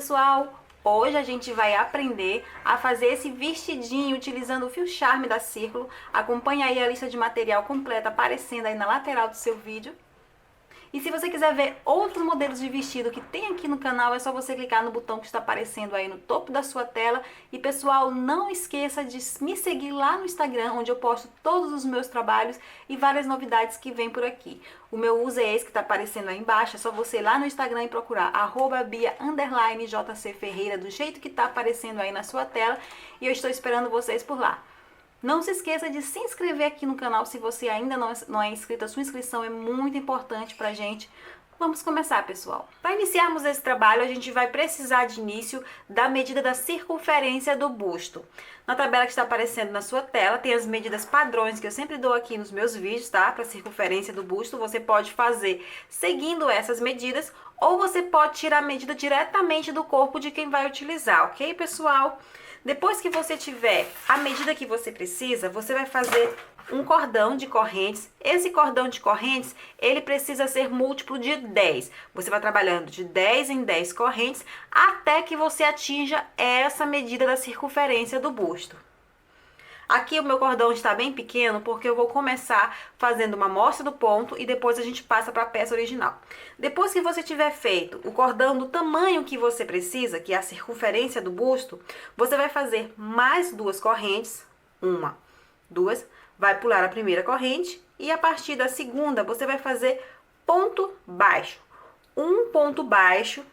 pessoal, hoje a gente vai aprender a fazer esse vestidinho utilizando o fio charme da Círculo. Acompanhe aí a lista de material completa aparecendo aí na lateral do seu vídeo. E se você quiser ver outros modelos de vestido que tem aqui no canal, é só você clicar no botão que está aparecendo aí no topo da sua tela. E pessoal, não esqueça de me seguir lá no Instagram, onde eu posto todos os meus trabalhos e várias novidades que vem por aqui. O meu uso é esse que está aparecendo aí embaixo, é só você ir lá no Instagram e procurar @bia_jcferreira, do jeito que está aparecendo aí na sua tela. E eu estou esperando vocês por lá. Não se esqueça de se inscrever aqui no canal se você ainda não é inscrito. A sua inscrição é muito importante pra gente. Vamos começar, pessoal. Para iniciarmos esse trabalho, a gente vai precisar de início da medida da circunferência do busto. Na tabela que está aparecendo na sua tela, tem as medidas padrões que eu sempre dou aqui nos meus vídeos, tá? Para circunferência do busto, você pode fazer seguindo essas medidas, ou você pode tirar a medida diretamente do corpo de quem vai utilizar, ok, pessoal? Depois que você tiver a medida que você precisa, você vai fazer um cordão de correntes. Esse cordão de correntes, ele precisa ser múltiplo de 10. Você vai trabalhando de 10 em 10 correntes até que você atinja essa medida da circunferência do busto. Aqui o meu cordão está bem pequeno porque eu vou começar fazendo uma amostra do ponto e depois a gente passa para a peça original. Depois que você tiver feito o cordão do tamanho que você precisa, que é a circunferência do busto, você vai fazer mais duas correntes, uma, duas, vai pular a primeira corrente e a partir da segunda você vai fazer ponto baixo. Um ponto baixo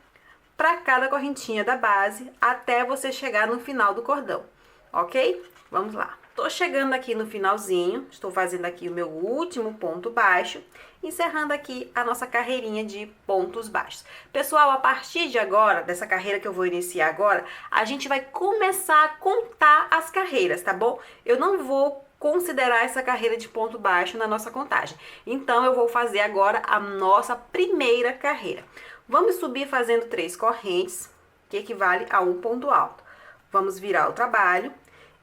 para cada correntinha da base até você chegar no final do cordão, ok? Vamos lá. Tô chegando aqui no finalzinho, estou fazendo aqui o meu último ponto baixo, encerrando aqui a nossa carreirinha de pontos baixos. Pessoal, a partir de agora, dessa carreira que eu vou iniciar agora, a gente vai começar a contar as carreiras, tá bom? Eu não vou considerar essa carreira de ponto baixo na nossa contagem. Então, eu vou fazer agora a nossa primeira carreira. Vamos subir fazendo 3 correntes, que equivale a um ponto alto. Vamos virar o trabalho.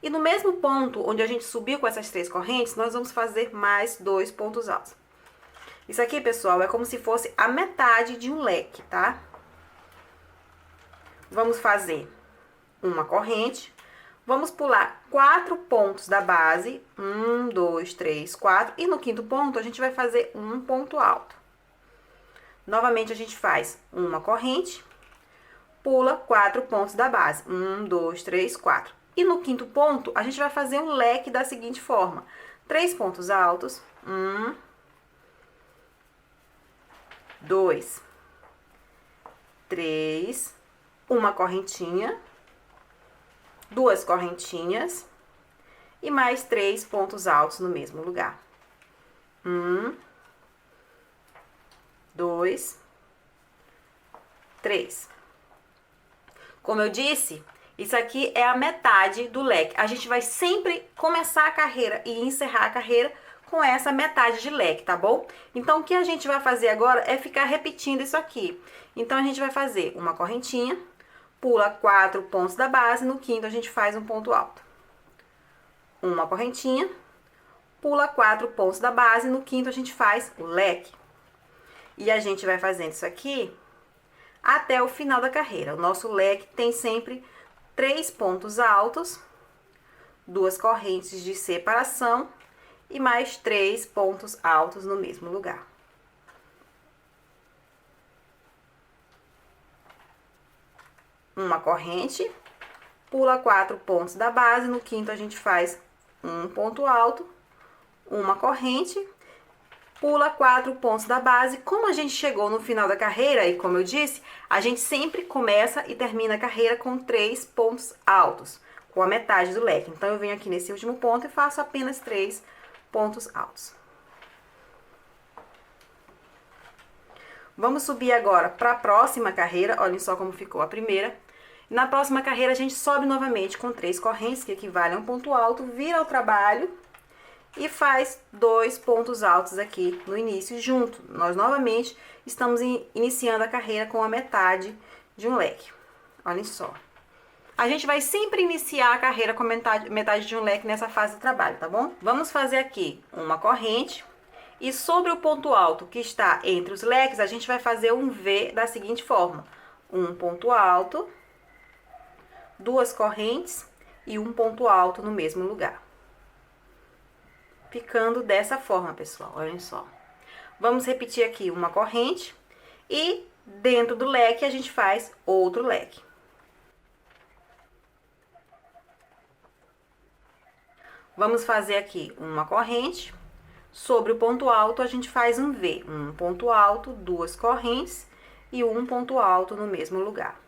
E no mesmo ponto onde a gente subiu com essas 3 correntes, nós vamos fazer mais 2 pontos altos. Isso aqui, pessoal, é como se fosse a metade de um leque, tá? Vamos fazer uma corrente. Vamos pular 4 pontos da base. 1, 2, 3, 4. E no quinto ponto, a gente vai fazer um ponto alto. Novamente, a gente faz uma corrente. Pula 4 pontos da base. 1, 2, 3, 4. E no quinto ponto, a gente vai fazer um leque da seguinte forma. 3 pontos altos. 1, 2, 3, uma correntinha, 2 correntinhas e mais 3 pontos altos no mesmo lugar. 1, 2, 3. Como eu disse, isso aqui é a metade do leque. A gente vai sempre começar a carreira e encerrar a carreira com essa metade de leque, tá bom? Então, o que a gente vai fazer agora é ficar repetindo isso aqui. Então, a gente vai fazer uma correntinha, pula 4 pontos da base, no quinto a gente faz um ponto alto. Uma correntinha, pula 4 pontos da base, no quinto a gente faz o leque. E a gente vai fazendo isso aqui até o final da carreira. O nosso leque tem sempre 3 pontos altos, 2 correntes de separação e mais 3 pontos altos no mesmo lugar. Uma corrente, pula 4 pontos da base, no quinto a gente faz um ponto alto, uma corrente, pula 4 pontos da base. Como a gente chegou no final da carreira, e como eu disse, a gente sempre começa e termina a carreira com 3 pontos altos, com a metade do leque. Então, eu venho aqui nesse último ponto e faço apenas 3 pontos altos. Vamos subir agora para a próxima carreira, olhem só como ficou a primeira. Na próxima carreira, a gente sobe novamente com 3 correntes, que equivalem a um ponto alto, vira o trabalho e faz 2 pontos altos aqui no início junto. Nós novamente estamos iniciando a carreira com a metade de um leque. Olhem só. A gente vai sempre iniciar a carreira com metade de um leque nessa fase de trabalho, tá bom? Vamos fazer aqui uma corrente. E sobre o ponto alto que está entre os leques, a gente vai fazer um V da seguinte forma. Um ponto alto, duas correntes e um ponto alto no mesmo lugar. Ficando dessa forma, pessoal, olhem só. Vamos repetir aqui uma corrente e dentro do leque a gente faz outro leque. Vamos fazer aqui uma corrente, sobre o ponto alto a gente faz um V, um ponto alto, duas correntes e um ponto alto no mesmo lugar.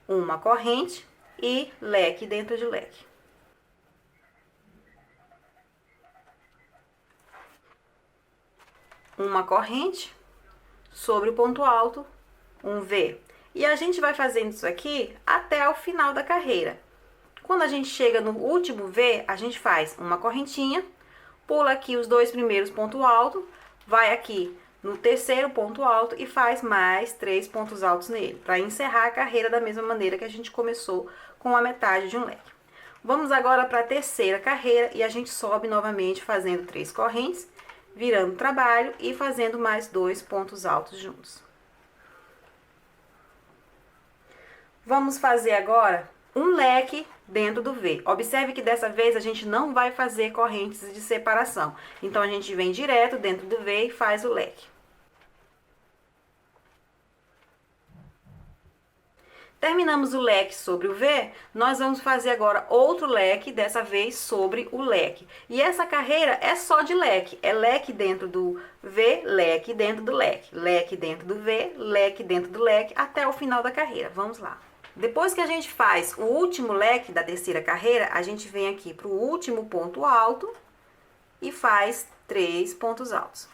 Uma corrente e leque dentro de leque. Uma corrente sobre o ponto alto, um V. E a gente vai fazendo isso aqui até o final da carreira. Quando a gente chega no último V, a gente faz uma correntinha, pula aqui os dois primeiros pontos altos, vai aqui no terceiro ponto alto e faz mais 3 pontos altos nele, para encerrar a carreira da mesma maneira que a gente começou com a metade de um leque. Vamos agora para a terceira carreira e a gente sobe novamente fazendo 3 correntes, virando o trabalho e fazendo mais 2 pontos altos juntos. Vamos fazer agora um leque dentro do V. Observe que dessa vez a gente não vai fazer correntes de separação. Então, a gente vem direto dentro do V e faz o leque. Terminamos o leque sobre o V, nós vamos fazer agora outro leque, dessa vez sobre o leque. E essa carreira é só de leque, é leque dentro do V, leque dentro do leque, leque dentro do V, leque dentro do leque, até o final da carreira. Vamos lá. Depois que a gente faz o último leque da terceira carreira, a gente vem aqui para o último ponto alto e faz 3 pontos altos.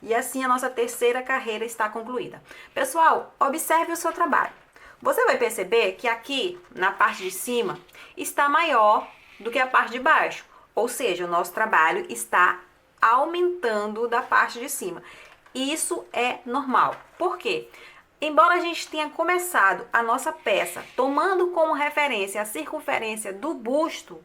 E assim a nossa terceira carreira está concluída. Pessoal, observe o seu trabalho. Você vai perceber que aqui, na parte de cima, está maior do que a parte de baixo. Ou seja, o nosso trabalho está aumentando da parte de cima. Isso é normal. Por quê? Embora a gente tenha começado a nossa peça tomando como referência a circunferência do busto,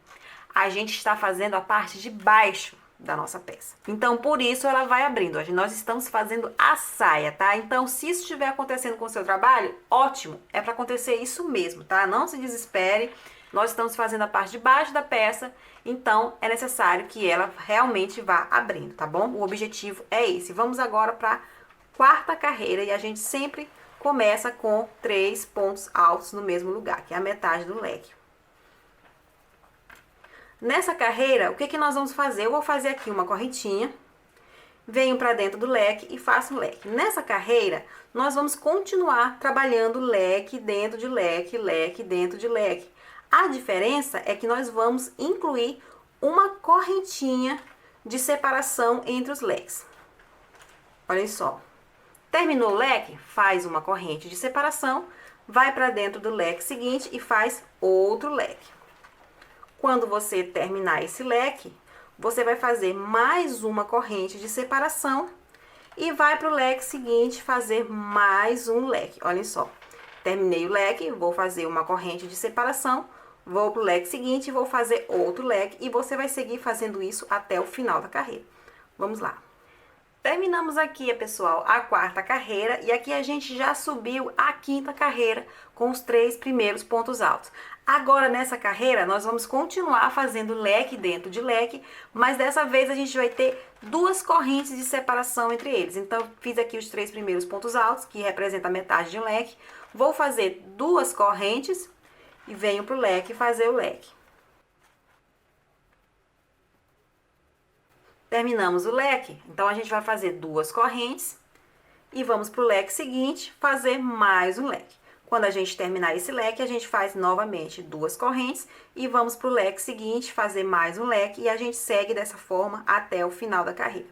a gente está fazendo a parte de baixo da nossa peça. Então, por isso ela vai abrindo. Nós estamos fazendo a saia, tá? Então, se isso estiver acontecendo com o seu trabalho, ótimo. É para acontecer isso mesmo, tá? Não se desespere. Nós estamos fazendo a parte de baixo da peça, então é necessário que ela realmente vá abrindo, tá bom? O objetivo é esse. Vamos agora para a quarta carreira e a gente sempre começa com 3 pontos altos no mesmo lugar, que é a metade do leque. Nessa carreira, o que que nós vamos fazer? Eu vou fazer aqui uma correntinha, venho para dentro do leque e faço um leque. Nessa carreira, nós vamos continuar trabalhando leque dentro de leque, leque dentro de leque. A diferença é que nós vamos incluir uma correntinha de separação entre os leques. Olhem só. Terminou o leque? Faz uma corrente de separação, vai para dentro do leque seguinte e faz outro leque. Quando você terminar esse leque, você vai fazer mais uma corrente de separação e vai para o leque seguinte fazer mais um leque. Olhem só, terminei o leque, vou fazer uma corrente de separação, vou para o leque seguinte e vou fazer outro leque e você vai seguir fazendo isso até o final da carreira. Vamos lá. Terminamos aqui, pessoal, a quarta carreira e aqui a gente já subiu a quinta carreira com os 3 primeiros pontos altos. Agora, nessa carreira, nós vamos continuar fazendo leque dentro de leque, mas dessa vez a gente vai ter 2 correntes de separação entre eles. Então, fiz aqui os 3 primeiros pontos altos, que representa a metade de um leque. Vou fazer 2 correntes e venho para o leque fazer o leque. Terminamos o leque, então a gente vai fazer 2 correntes e vamos para o leque seguinte fazer mais um leque. Quando a gente terminar esse leque, a gente faz novamente 2 correntes e vamos para o leque seguinte fazer mais um leque e a gente segue dessa forma até o final da carreira.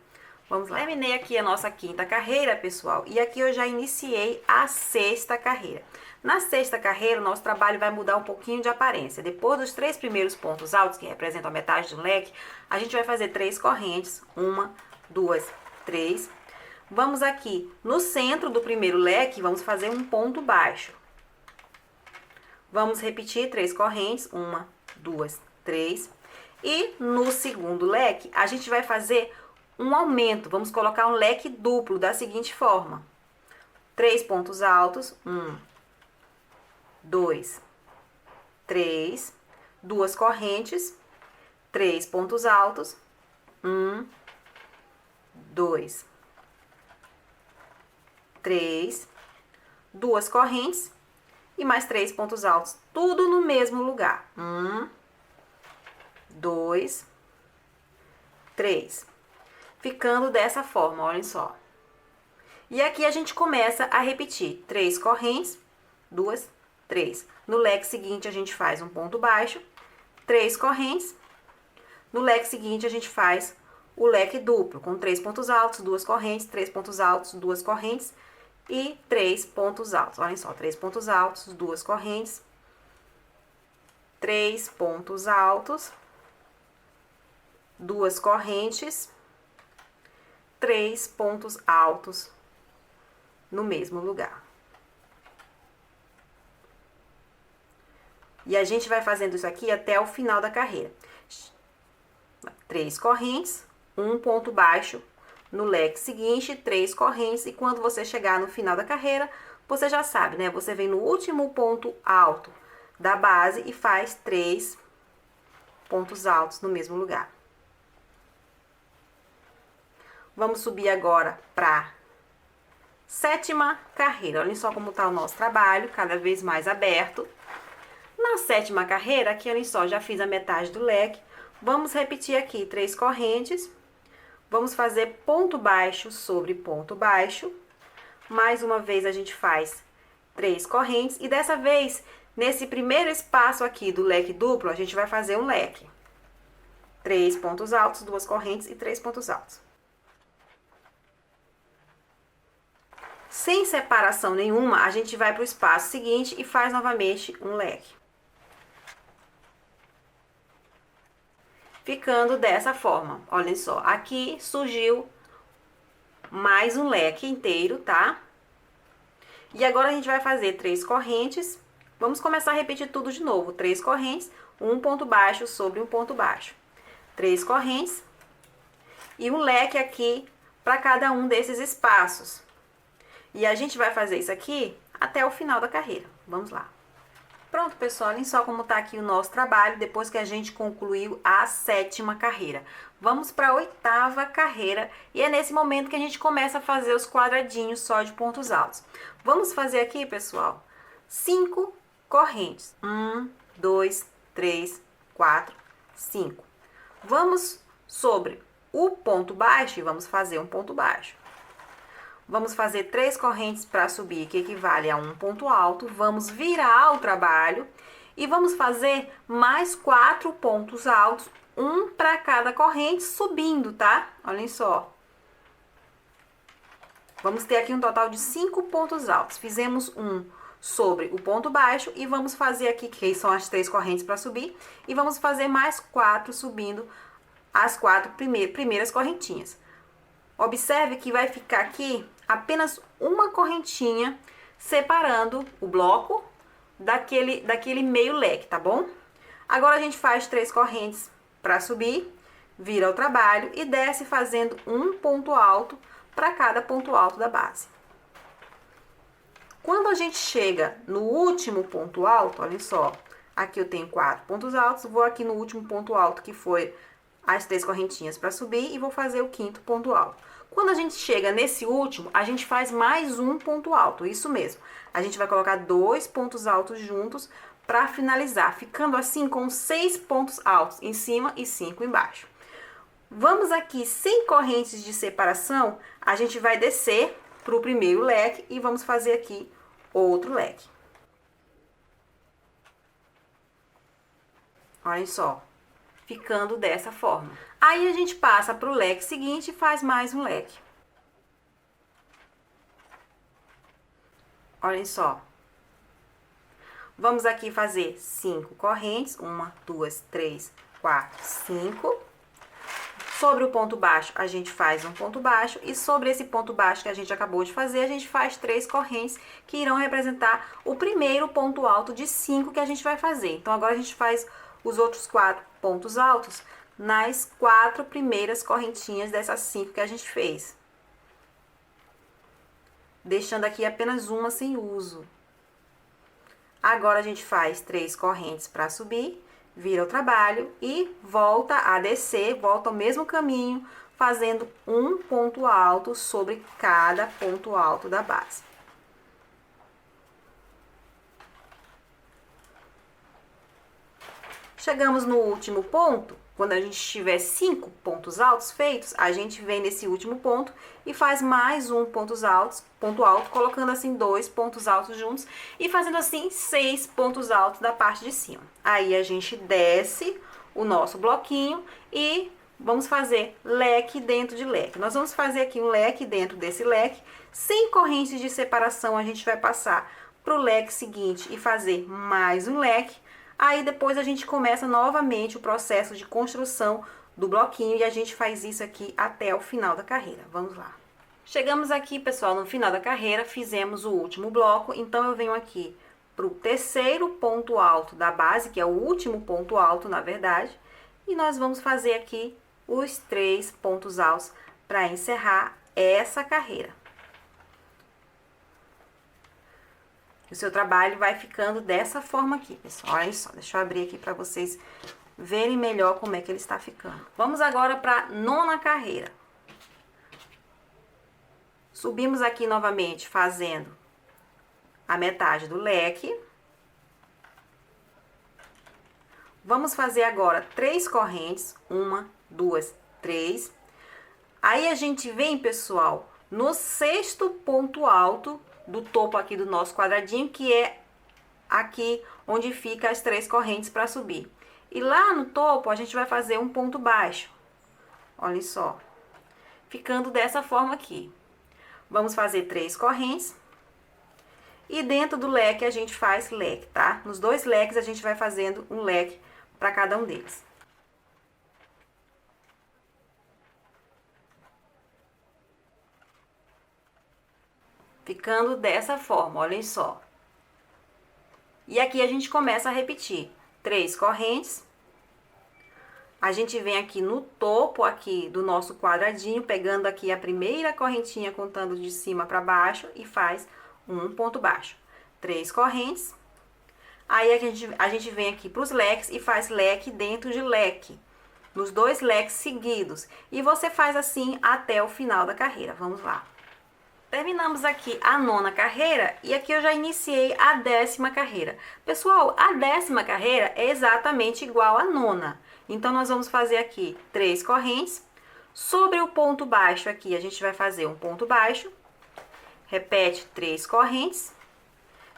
Vamos lá. Terminei aqui a nossa quinta carreira, pessoal, e aqui eu já iniciei a sexta carreira. Na sexta carreira, o nosso trabalho vai mudar um pouquinho de aparência. Depois dos 3 primeiros pontos altos, que representam a metade do leque, a gente vai fazer 3 correntes. 1, 2, 3. Vamos aqui no centro do primeiro leque, vamos fazer um ponto baixo. Vamos repetir 3 correntes. 1, 2, 3. E no segundo leque, a gente vai fazer um aumento. Vamos colocar um leque duplo da seguinte forma. 3 pontos altos, 1, 2, 3, 2 correntes, 3 pontos altos, 1, 2, 3, 2 correntes e mais 3 pontos altos, tudo no mesmo lugar. 1, 2, 3. Ficando dessa forma, olhem só. E aqui a gente começa a repetir 3 correntes, 2, 3. No leque seguinte a gente faz um ponto baixo, 3 correntes. No leque seguinte a gente faz o leque duplo, com 3 pontos altos, 2 correntes, 3 pontos altos, 2 correntes e 3 pontos altos. Olhem só, 3 pontos altos, 2 correntes, 3 pontos altos, 2 correntes, 3 pontos altos no mesmo lugar. E a gente vai fazendo isso aqui até o final da carreira. 3 correntes, 1 ponto baixo. No leque seguinte, 3 correntes. E quando você chegar no final da carreira, você já sabe, né? Você vem no último ponto alto da base e faz 3 pontos altos no mesmo lugar. Vamos subir agora para 7ª carreira. Olhem só como está o nosso trabalho, cada vez mais aberto. Na 7ª carreira, aqui, olhem só, já fiz a metade do leque. Vamos repetir aqui 3 correntes. Vamos fazer ponto baixo sobre ponto baixo. Mais uma vez a gente faz 3 correntes. E dessa vez, nesse primeiro espaço aqui do leque duplo, a gente vai fazer um leque. 3 pontos altos, 2 correntes e 3 pontos altos. Sem separação nenhuma, a gente vai para o espaço seguinte e faz novamente um leque. Ficando dessa forma, olhem só, aqui surgiu mais um leque inteiro, tá? E agora a gente vai fazer 3 correntes, vamos começar a repetir tudo de novo, 3 correntes, um ponto baixo sobre um ponto baixo, 3 correntes e um leque aqui para cada um desses espaços. E a gente vai fazer isso aqui até o final da carreira. Vamos lá. Pronto, pessoal, olhem só como tá aqui o nosso trabalho depois que a gente concluiu a 7ª carreira. Vamos para a 8ª carreira e é nesse momento que a gente começa a fazer os quadradinhos só de pontos altos. Vamos fazer aqui, pessoal, 5 correntes. 1, 2, 3, 4, 5. Vamos sobre o ponto baixo e vamos fazer um ponto baixo. Vamos fazer 3 correntes para subir, que equivale a um ponto alto. Vamos virar o trabalho e vamos fazer mais 4 pontos altos, um para cada corrente, subindo, tá? Olhem só. Vamos ter aqui um total de 5 pontos altos. Fizemos um sobre o ponto baixo e vamos fazer aqui, que são as 3 correntes para subir, e vamos fazer mais 4 subindo as 4 primeiras correntinhas. Observe que vai ficar aqui apenas uma correntinha separando o bloco daquele meio leque, tá bom? Agora a gente faz 3 correntes para subir, vira o trabalho e desce fazendo um ponto alto para cada ponto alto da base. Quando a gente chega no último ponto alto, olha só, aqui eu tenho 4 pontos altos, vou aqui no último ponto alto que foi as 3 correntinhas para subir e vou fazer o 5º ponto alto. Quando a gente chega nesse último, a gente faz mais um ponto alto, isso mesmo. A gente vai colocar 2 pontos altos juntos para finalizar, ficando assim com 6 pontos altos em cima e 5 embaixo. Vamos aqui, sem correntes de separação, a gente vai descer para o primeiro leque e vamos fazer aqui outro leque. Olhem só, ficando dessa forma. Aí a gente passa para o leque seguinte e faz mais um leque. Olhem só. Vamos aqui fazer 5 correntes. 1, 2, 3, 4, 5. Sobre o ponto baixo, a gente faz um ponto baixo. E sobre esse ponto baixo que a gente acabou de fazer, a gente faz 3 correntes que irão representar o primeiro ponto alto de 5 que a gente vai fazer. Então, agora a gente faz os outros 4 pontos altos nas 4 primeiras correntinhas dessas 5 que a gente fez. deixando aqui apenas uma sem uso. Agora, a gente faz 3 correntes para subir, vira o trabalho e volta a descer, volta ao mesmo caminho, fazendo um ponto alto sobre cada ponto alto da base. Chegamos no último ponto, quando a gente tiver 5 pontos altos feitos, a gente vem nesse último ponto e faz mais um ponto alto, colocando assim 2 pontos altos juntos e fazendo assim 6 pontos altos da parte de cima. Aí a gente desce o nosso bloquinho e vamos fazer leque dentro de leque. Nós vamos fazer aqui um leque dentro desse leque, sem correntes de separação, a gente vai passar para o leque seguinte e fazer mais um leque. Aí depois a gente começa novamente o processo de construção do bloquinho e a gente faz isso aqui até o final da carreira. Vamos lá. Chegamos aqui, pessoal, no final da carreira, fizemos o último bloco, então eu venho aqui para o terceiro ponto alto da base, que é o último ponto alto, na verdade, e nós vamos fazer aqui os 3 pontos altos para encerrar essa carreira. O seu trabalho vai ficando dessa forma aqui, pessoal. Olha só, deixa eu abrir aqui para vocês verem melhor como é que ele está ficando. Vamos agora para a 9ª carreira. Subimos aqui novamente fazendo a metade do leque. Vamos fazer agora 3 correntes, 1, 2, 3. Aí a gente vem, pessoal, no 6º ponto alto do topo aqui do nosso quadradinho, que é aqui onde fica as 3 correntes para subir. E lá no topo a gente vai fazer um ponto baixo. Olha só. Ficando dessa forma aqui. Vamos fazer 3 correntes. E dentro do leque a gente faz leque, tá? Nos 2 leques a gente vai fazendo um leque para cada um deles. Ficando dessa forma, olhem só. E aqui a gente começa a repetir 3 correntes. A gente vem aqui no topo aqui do nosso quadradinho, pegando aqui a primeira correntinha, contando de cima para baixo e faz um ponto baixo. 3 correntes. Aí a gente vem aqui para os leques e faz leque dentro de leque, nos 2 leques seguidos. E você faz assim até o final da carreira. Vamos lá. Terminamos aqui a 9ª carreira e aqui eu já iniciei a 10ª carreira. Pessoal, a 10ª carreira é exatamente igual à 9ª. Então, nós vamos fazer aqui 3 correntes. Sobre o ponto baixo aqui, a gente vai fazer um ponto baixo. Repete 3 correntes.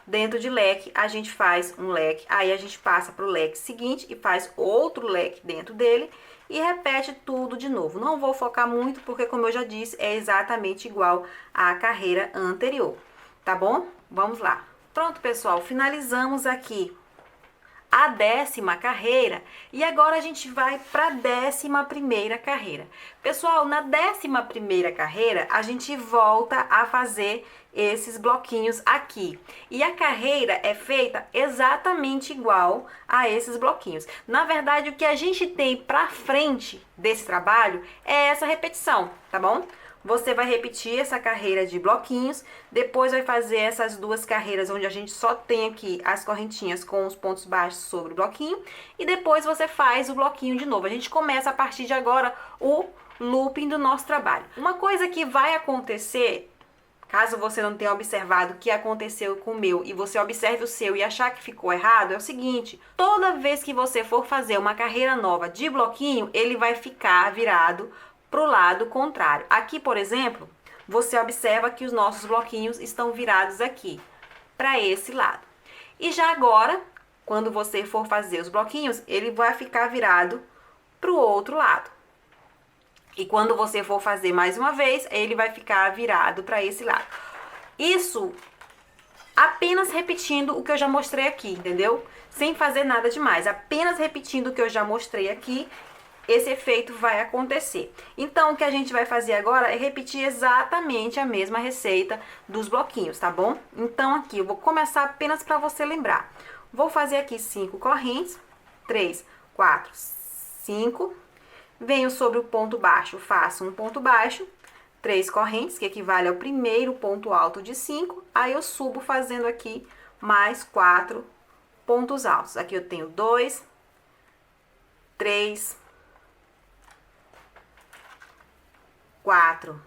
Dentro de leque, a gente faz um leque. Aí, a gente passa para o leque seguinte e faz outro leque dentro dele. E repete tudo de novo. Não vou focar muito, porque como eu já disse, é exatamente igual à carreira anterior, tá bom? Vamos lá. Pronto, pessoal, finalizamos aqui a 10ª carreira e agora a gente vai para a 11ª carreira. Pessoal, na 11ª carreira, a gente volta a fazer esses bloquinhos aqui. E a carreira é feita exatamente igual a esses bloquinhos. Na verdade, o que a gente tem para frente desse trabalho é essa repetição, tá bom? Você vai repetir essa carreira de bloquinhos, depois vai fazer essas 2 carreiras onde a gente só tem aqui as correntinhas com os pontos baixos sobre o bloquinho, e depois você faz o bloquinho de novo. A gente começa a partir de agora o looping do nosso trabalho. Uma coisa que vai acontecer, caso você não tenha observado o que aconteceu com o meu e você observe o seu e achar que ficou errado, é o seguinte: toda vez que você for fazer uma carreira nova de bloquinho, ele vai ficar virado para o lado contrário. Aqui, por exemplo, você observa que os nossos bloquinhos estão virados aqui, para esse lado. E já agora, quando você for fazer os bloquinhos, ele vai ficar virado para o outro lado. E quando você for fazer mais uma vez, ele vai ficar virado para esse lado. Isso apenas repetindo o que eu já mostrei aqui, entendeu? Sem fazer nada demais, apenas repetindo o que eu já mostrei aqui, esse efeito vai acontecer. Então, o que a gente vai fazer agora é repetir exatamente a mesma receita dos bloquinhos, tá bom? Então, aqui eu vou começar apenas para você lembrar. Vou fazer aqui 5 correntes, 3, 4, 5. Venho sobre o ponto baixo, faço um ponto baixo, 3 correntes, que equivale ao primeiro ponto alto de 5. Aí eu subo fazendo aqui mais 4 pontos altos. Aqui eu tenho 2, 3, 4,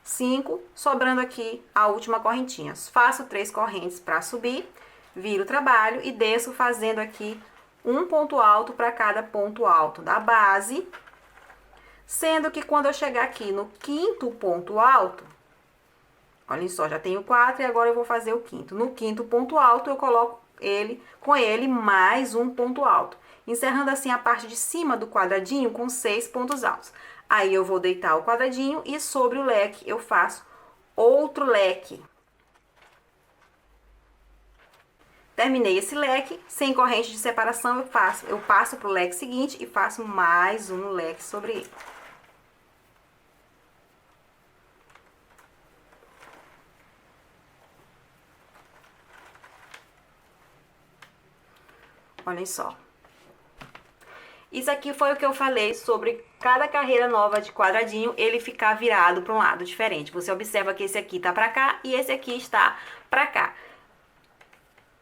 5, sobrando aqui a última correntinha. Faço 3 correntes para subir, viro o trabalho e desço fazendo aqui um ponto alto para cada ponto alto da base, sendo que quando eu chegar aqui no quinto ponto alto, olhem só, já tenho 4 e agora eu vou fazer o quinto. No quinto ponto alto eu coloco com ele mais um ponto alto, encerrando assim a parte de cima do quadradinho com 6 pontos altos. Aí eu vou deitar o quadradinho e sobre o leque eu faço outro leque. Terminei esse leque, sem corrente de separação, eu passo para o leque seguinte e faço mais um leque sobre ele. Olhem só. Isso aqui foi o que eu falei sobre cada carreira nova de quadradinho, ele ficar virado para um lado diferente. Você observa que esse aqui tá para cá e esse aqui está para cá.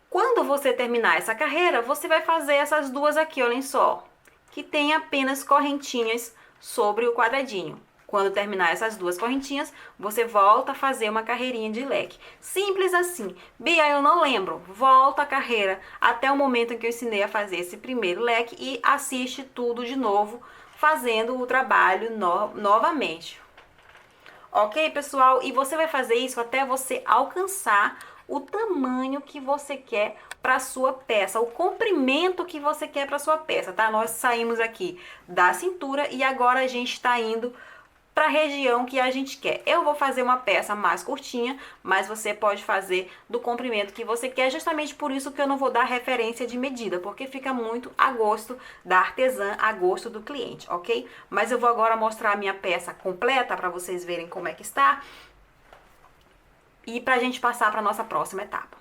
Quando você terminar essa carreira, você vai fazer essas duas aqui, olhem só, que tem apenas correntinhas sobre o quadradinho. Quando terminar essas duas correntinhas, você volta a fazer uma carreirinha de leque. Simples assim. Bia, eu não lembro. Volta a carreira até o momento em que eu ensinei a fazer esse primeiro leque e assiste tudo de novo, fazendo o trabalho novamente. Ok, pessoal? E você vai fazer isso até você alcançar o tamanho que você quer para sua peça, o comprimento que você quer para sua peça, tá? Nós saímos aqui da cintura e agora a gente está indo para a região que a gente quer. Eu vou fazer uma peça mais curtinha, mas você pode fazer do comprimento que você quer, justamente por isso que eu não vou dar referência de medida, porque fica muito a gosto da artesã, a gosto do cliente, ok? Mas eu vou agora mostrar a minha peça completa para vocês verem como é que está e pra gente passar para nossa próxima etapa.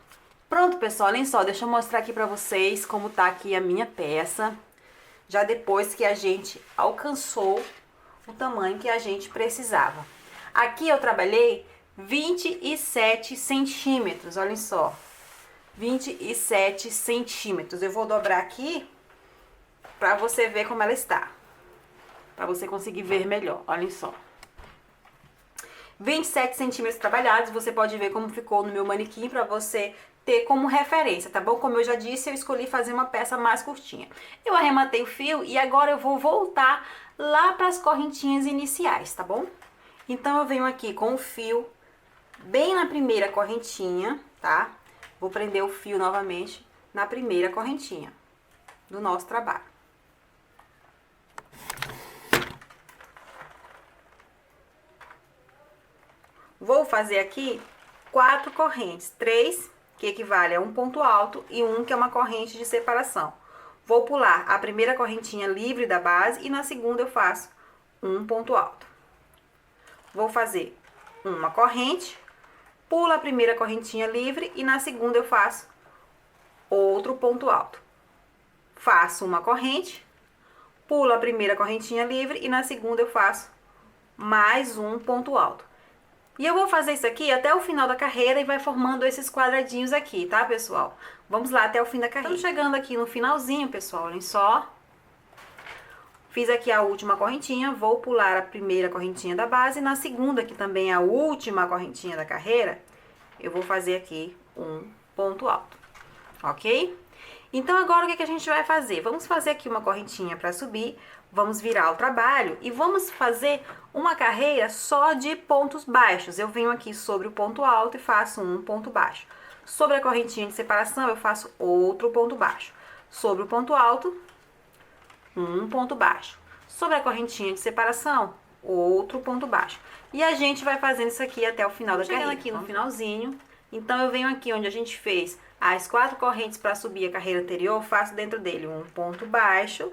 Pronto, pessoal, olhem só, deixa eu mostrar aqui para vocês como tá aqui a minha peça, já depois que a gente alcançou o tamanho que a gente precisava. Aqui eu trabalhei 27 centímetros, olhem só, 27 centímetros. Eu vou dobrar aqui para você ver como ela está, para você conseguir ver melhor, olhem só. 27 centímetros trabalhados, você pode ver como ficou no meu manequim para você ter como referência, tá bom? Como eu já disse, eu escolhi fazer uma peça mais curtinha. Eu arrematei o fio e agora eu vou voltar lá para as correntinhas iniciais, tá bom? Então eu venho aqui com o fio bem na primeira correntinha, tá? Vou prender o fio novamente na primeira correntinha do nosso trabalho. Vou fazer aqui 4 correntes, 3 que equivale a um ponto alto e 1 que é uma corrente de separação. Vou pular a primeira correntinha livre da base e na segunda eu faço um ponto alto. Vou fazer uma corrente, pulo a primeira correntinha livre e na segunda eu faço outro ponto alto. Faço uma corrente, pulo a primeira correntinha livre e na segunda eu faço mais um ponto alto. E eu vou fazer isso aqui até o final da carreira e vai formando esses quadradinhos aqui, tá, pessoal? Vamos lá até o fim da carreira. Estamos chegando aqui no finalzinho, pessoal, olhem só. Fiz aqui a última correntinha, vou pular a primeira correntinha da base e na segunda, que também é a última correntinha da carreira, eu vou fazer aqui um ponto alto, ok? Então, agora o que a gente vai fazer? Vamos fazer aqui uma correntinha para subir, vamos virar o trabalho e vamos fazer uma carreira só de pontos baixos. Eu venho aqui sobre o ponto alto e faço um ponto baixo. Sobre a correntinha de separação, eu faço outro ponto baixo. Sobre o ponto alto, um ponto baixo. Sobre a correntinha de separação, outro ponto baixo. E a gente vai fazendo isso aqui até o final da carreira. Chegando aqui no finalzinho, então eu venho aqui onde a gente fez as 4 correntes para subir a carreira anterior, faço dentro dele um ponto baixo.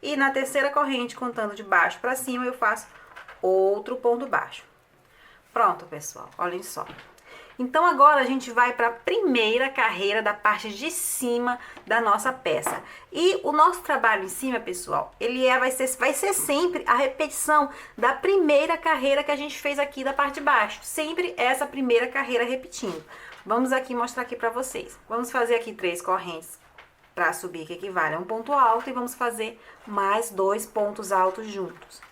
E na terceira corrente, contando de baixo para cima, eu faço outro ponto baixo. Pronto, pessoal, olhem só. Então agora a gente vai para a primeira carreira da parte de cima da nossa peça. E o nosso trabalho em cima, pessoal, vai ser sempre a repetição da primeira carreira que a gente fez aqui da parte de baixo. Sempre essa primeira carreira repetindo. Vamos aqui mostrar aqui para vocês. Vamos fazer aqui 3 correntes para subir, que equivale a um ponto alto, e vamos fazer mais 2 pontos altos juntos.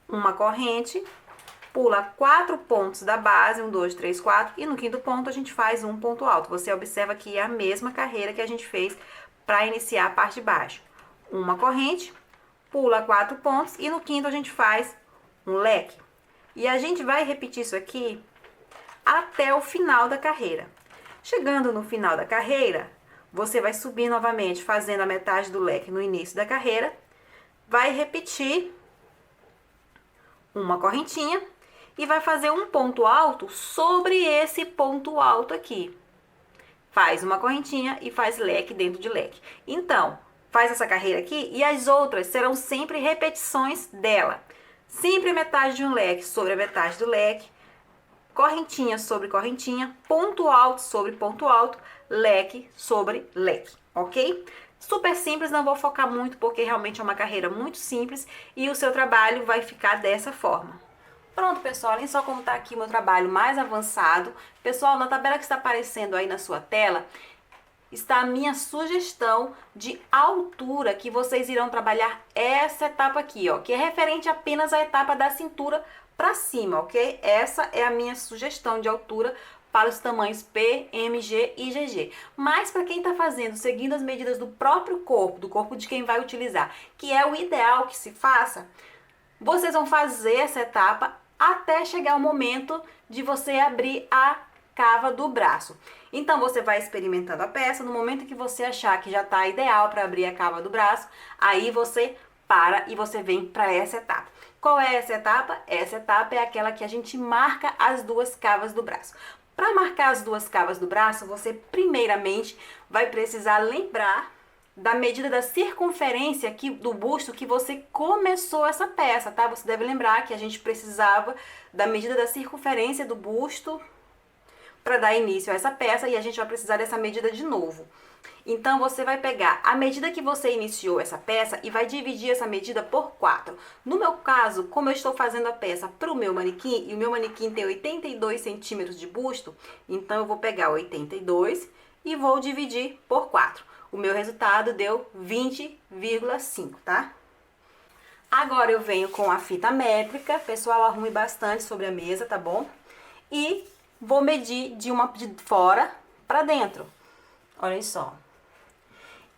Uma corrente, pula 4 pontos da base, 1, 2, 3, 4, e no quinto ponto a gente faz um ponto alto. Você observa que é a mesma carreira que a gente fez para iniciar a parte de baixo. Uma corrente, pula 4 pontos, e no quinto a gente faz um leque. E a gente vai repetir isso aqui até o final da carreira. Chegando no final da carreira, você vai subir novamente, fazendo a metade do leque no início da carreira, vai repetir uma correntinha e vai fazer um ponto alto sobre esse ponto alto aqui. Faz uma correntinha e faz leque dentro de leque. Então, faz essa carreira aqui e as outras serão sempre repetições dela. Sempre a metade de um leque sobre a metade do leque, correntinha sobre correntinha, ponto alto sobre ponto alto, leque sobre leque, ok? Super simples, não vou focar muito porque realmente é uma carreira muito simples e o seu trabalho vai ficar dessa forma. Pronto, pessoal, olhem só como está aqui o meu trabalho mais avançado. Pessoal, na tabela que está aparecendo aí na sua tela, está a minha sugestão de altura que vocês irão trabalhar essa etapa aqui, ó, que é referente apenas à etapa da cintura para cima, ok? Essa é a minha sugestão de altura para os tamanhos P, M, G e GG. Mas para quem está fazendo, seguindo as medidas do próprio corpo, do corpo de quem vai utilizar, que é o ideal que se faça, vocês vão fazer essa etapa até chegar o momento de você abrir a cava do braço. Então você vai experimentando a peça, no momento que você achar que já está ideal para abrir a cava do braço, aí você para e você vem para essa etapa. Qual é essa etapa? Essa etapa é aquela que a gente marca as 2 cavas do braço. Para marcar as 2 cavas do braço, você primeiramente vai precisar lembrar da medida da circunferência aqui do busto que você começou essa peça, tá? Você deve lembrar que a gente precisava da medida da circunferência do busto para dar início a essa peça e a gente vai precisar dessa medida de novo. Então, você vai pegar a medida que você iniciou essa peça e vai dividir essa medida por 4. No meu caso, como eu estou fazendo a peça para o meu manequim, e o meu manequim tem 82 centímetros de busto, então eu vou pegar 82 e vou dividir por 4. O meu resultado deu 20,5, tá? Agora eu venho com a fita métrica, pessoal, arrume bastante sobre a mesa, tá bom? E vou medir de fora para dentro. Olha só.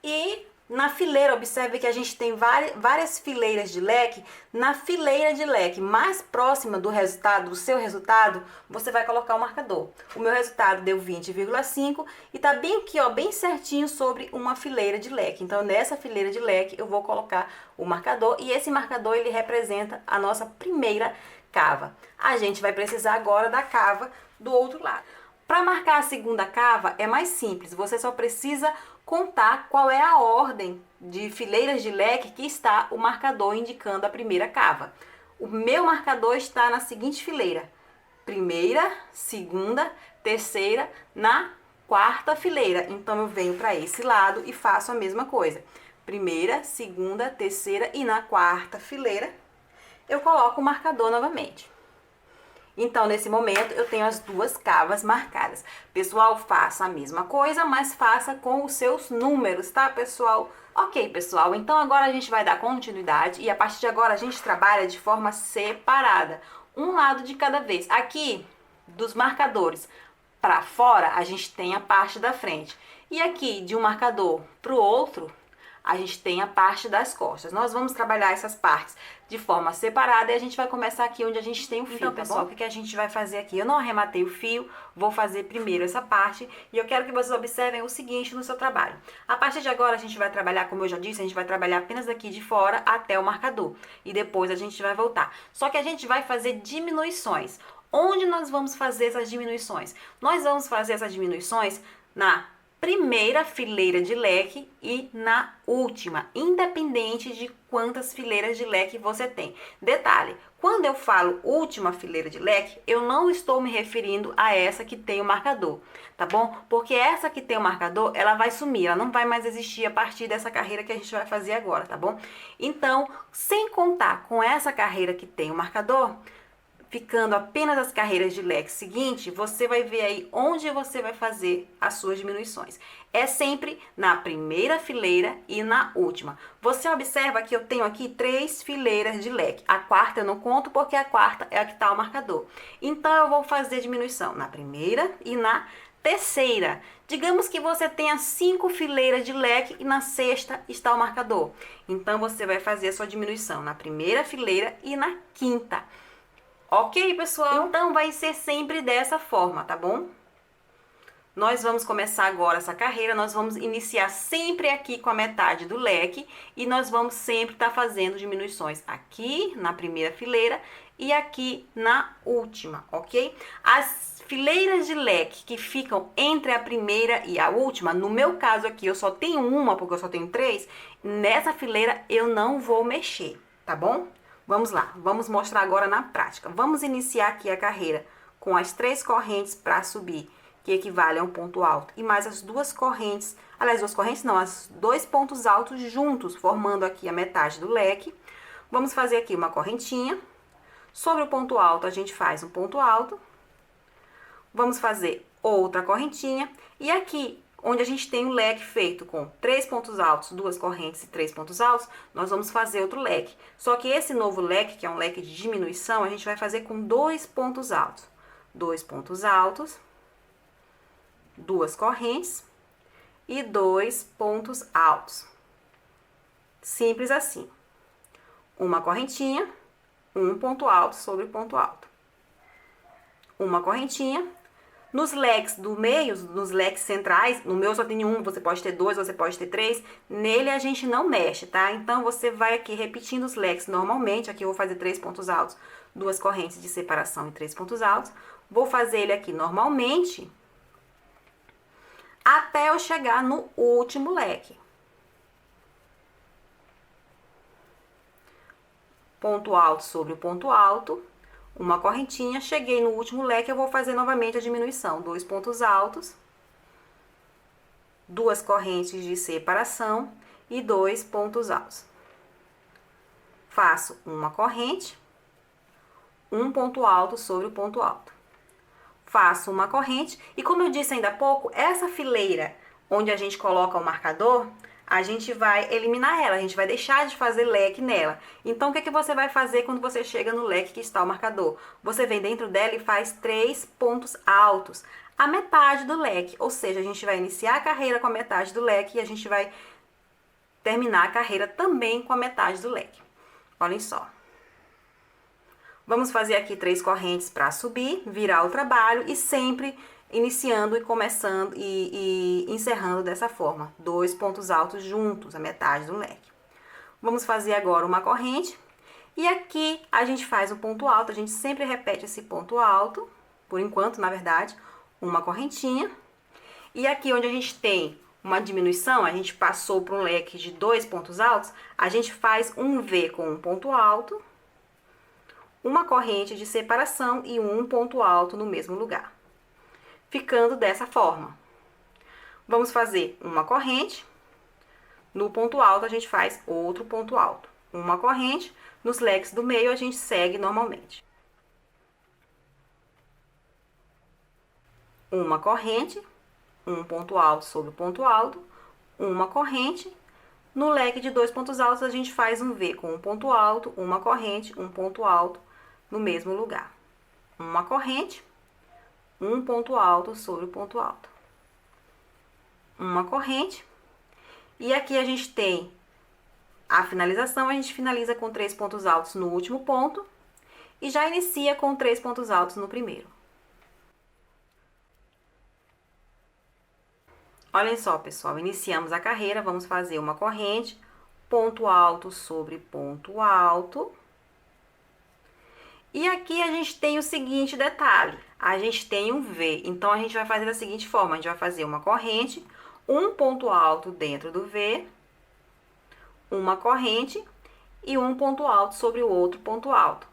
E na fileira, observe que a gente tem várias fileiras de leque. Na fileira de leque mais próxima do resultado, do seu resultado, você vai colocar o marcador. O meu resultado deu 20,5 e tá bem aqui, ó, bem certinho sobre uma fileira de leque. Então, nessa fileira de leque, eu vou colocar o marcador e esse marcador, ele representa a nossa primeira cava. A gente vai precisar agora da cava do outro lado. Para marcar a segunda cava é mais simples, você só precisa contar qual é a ordem de fileiras de leque que está o marcador indicando a primeira cava. O meu marcador está na seguinte fileira: primeira, segunda, terceira, na quarta fileira. Então eu venho para esse lado e faço a mesma coisa. Primeira, segunda, terceira e na quarta fileira eu coloco o marcador novamente. Então, nesse momento, eu tenho as 2 cavas marcadas. Pessoal, faça a mesma coisa, mas faça com os seus números, tá, pessoal? Ok, pessoal, então agora a gente vai dar continuidade e a partir de agora a gente trabalha de forma separada, um lado de cada vez. Aqui, dos marcadores para fora, a gente tem a parte da frente. E aqui, de um marcador para o outro, a gente tem a parte das costas. Nós vamos trabalhar essas partes de forma separada e a gente vai começar aqui onde a gente tem o fio, então, pessoal, o que a gente vai fazer aqui? Eu não arrematei o fio, vou fazer primeiro essa parte e eu quero que vocês observem o seguinte no seu trabalho. A partir de agora a gente vai trabalhar, como eu já disse, a gente vai trabalhar apenas daqui de fora até o marcador e depois a gente vai voltar. Só que a gente vai fazer diminuições. Onde nós vamos fazer essas diminuições? Nós vamos fazer essas diminuições na primeira fileira de leque e na última, independente de quantas fileiras de leque você tem. Detalhe, quando eu falo última fileira de leque, eu não estou me referindo a essa que tem o marcador, tá bom? Porque essa que tem o marcador, ela vai sumir, ela não vai mais existir a partir dessa carreira que a gente vai fazer agora, tá bom? Então, sem contar com essa carreira que tem o marcador, ficando apenas as carreiras de leque seguinte, você vai ver aí onde você vai fazer as suas diminuições. É sempre na primeira fileira e na última. Você observa que eu tenho aqui 3 fileiras de leque. A quarta eu não conto porque a quarta é a que está o marcador. Então, eu vou fazer diminuição na primeira e na terceira. Digamos que você tenha 5 fileiras de leque e na sexta está o marcador. Então, você vai fazer a sua diminuição na primeira fileira e na quinta. Ok, pessoal? Então, vai ser sempre dessa forma, tá bom? Nós vamos começar agora essa carreira, nós vamos iniciar sempre aqui com a metade do leque e nós vamos sempre estar fazendo diminuições aqui na primeira fileira e aqui na última, ok? As fileiras de leque que ficam entre a primeira e a última, no meu caso aqui eu só tenho uma porque eu só tenho 3, nessa fileira eu não vou mexer, tá bom? Vamos lá, vamos mostrar agora na prática. Vamos iniciar aqui a carreira com as 3 correntes para subir, que equivale a um ponto alto, e mais as 2 correntes, aliás, 2 correntes não, as 2 pontos altos juntos, formando aqui a metade do leque. Vamos fazer aqui uma correntinha. Sobre o ponto alto, a gente faz um ponto alto. Vamos fazer outra correntinha. E aqui, onde a gente tem um leque feito com 3 pontos altos, 2 correntes e 3 pontos altos, nós vamos fazer outro leque. Só que esse novo leque, que é um leque de diminuição, a gente vai fazer com 2 pontos altos. 2 pontos altos, 2 correntes e 2 pontos altos. Simples assim. Uma correntinha, um ponto alto sobre ponto alto. Uma correntinha. Nos leques do meio, nos leques centrais, no meu só tem um, você pode ter 2, você pode ter 3, nele a gente não mexe, tá? Então, você vai aqui repetindo os leques normalmente, aqui eu vou fazer 3 pontos altos, 2 correntes de separação e 3 pontos altos. Vou fazer ele aqui normalmente, até eu chegar no último leque. Ponto alto sobre o ponto alto. Uma correntinha, cheguei no último leque, eu vou fazer novamente a diminuição. 2 pontos altos, 2 correntes de separação e 2 pontos altos. Faço uma corrente, um ponto alto sobre o ponto alto. Faço uma corrente e, como eu disse ainda há pouco, essa fileira onde a gente coloca o marcador, a gente vai eliminar ela, a gente vai deixar de fazer leque nela. Então, o que você vai fazer quando você chega no leque que está o marcador? Você vem dentro dela e faz 3 pontos altos, a metade do leque. Ou seja, a gente vai iniciar a carreira com a metade do leque e a gente vai terminar a carreira também com a metade do leque. Olhem só. Vamos fazer aqui 3 correntes para subir, virar o trabalho e sempre iniciando e começando e encerrando dessa forma. 2 pontos altos juntos, a metade do leque. Vamos fazer agora uma corrente. E aqui a gente faz um ponto alto, a gente sempre repete esse ponto alto, por enquanto, na verdade, uma correntinha. E aqui onde a gente tem uma diminuição, a gente passou para um leque de 2 pontos altos, a gente faz um V com um ponto alto, uma corrente de separação e um ponto alto no mesmo lugar. Ficando dessa forma. Vamos fazer uma corrente. No ponto alto, a gente faz outro ponto alto. Uma corrente. Nos leques do meio, a gente segue normalmente. Uma corrente. Um ponto alto sobre o ponto alto. Uma corrente. No leque de 2 pontos altos, a gente faz um V com um ponto alto, uma corrente, um ponto alto no mesmo lugar. Uma corrente. Um ponto alto sobre o ponto alto. Uma corrente. E aqui a gente tem a finalização, a gente finaliza com 3 pontos altos no último ponto. E já inicia com 3 pontos altos no primeiro. Olhem só, pessoal, iniciamos a carreira, vamos fazer uma corrente, ponto alto sobre ponto alto. E aqui a gente tem o seguinte detalhe, a gente tem um V, então a gente vai fazer da seguinte forma, a gente vai fazer uma corrente, um ponto alto dentro do V, uma corrente e um ponto alto sobre o outro ponto alto.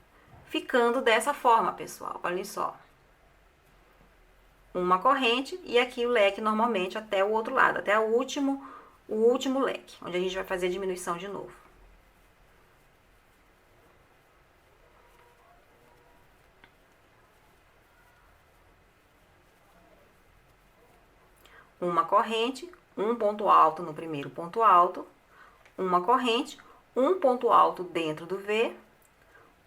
Ficando dessa forma, pessoal, olha só. Uma corrente e aqui o leque normalmente até o outro lado, até o último leque, onde a gente vai fazer a diminuição de novo. Uma corrente, um ponto alto no primeiro ponto alto, uma corrente, um ponto alto dentro do V,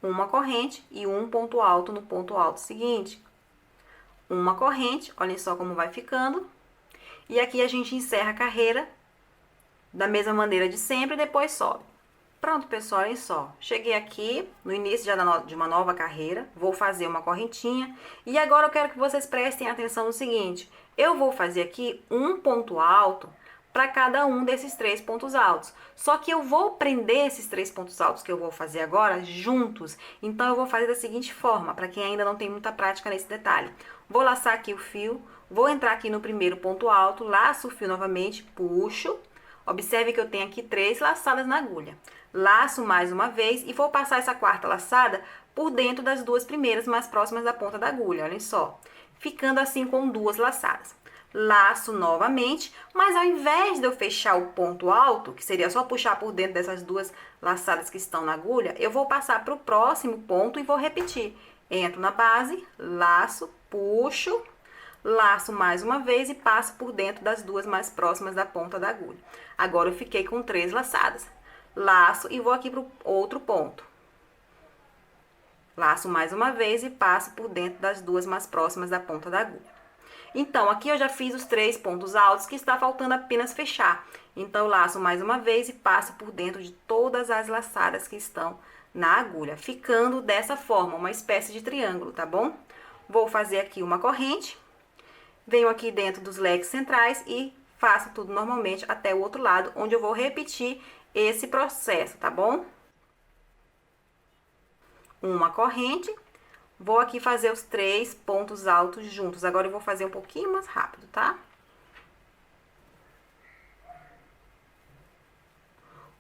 uma corrente e um ponto alto no ponto alto seguinte. Uma corrente, olhem só como vai ficando. E aqui a gente encerra a carreira da mesma maneira de sempre e depois sobe. Pronto, pessoal, olhem só. Cheguei aqui no início já de uma nova carreira, vou fazer uma correntinha. E agora eu quero que vocês prestem atenção no seguinte. Eu vou fazer aqui um ponto alto para cada um desses 3 pontos altos. Só que eu vou prender esses 3 pontos altos que eu vou fazer agora juntos. Então, eu vou fazer da seguinte forma, para quem ainda não tem muita prática nesse detalhe. Vou laçar aqui o fio, vou entrar aqui no primeiro ponto alto, laço o fio novamente, puxo. Observe que eu tenho aqui 3 laçadas na agulha. Laço mais uma vez e vou passar essa quarta laçada por dentro das 2 primeiras mais próximas da ponta da agulha, olhem só. Ficando assim com 2 laçadas. Laço novamente, mas ao invés de eu fechar o ponto alto, que seria só puxar por dentro dessas 2 laçadas que estão na agulha, eu vou passar para o próximo ponto e vou repetir. Entro na base, laço, puxo, laço mais uma vez e passo por dentro das 2 mais próximas da ponta da agulha. Agora eu fiquei com 3 laçadas. Laço e vou aqui para o outro ponto. Laço mais uma vez e passo por dentro das 2 mais próximas da ponta da agulha. Então, aqui eu já fiz os 3 pontos altos que está faltando apenas fechar. Então, eu laço mais uma vez e passo por dentro de todas as laçadas que estão na agulha, ficando dessa forma, uma espécie de triângulo, tá bom? Vou fazer aqui uma corrente, venho aqui dentro dos leques centrais e faço tudo normalmente até o outro lado, onde eu vou repetir esse processo, tá bom? Uma corrente. Vou aqui fazer os 3 pontos altos juntos. Agora eu vou fazer um pouquinho mais rápido, tá?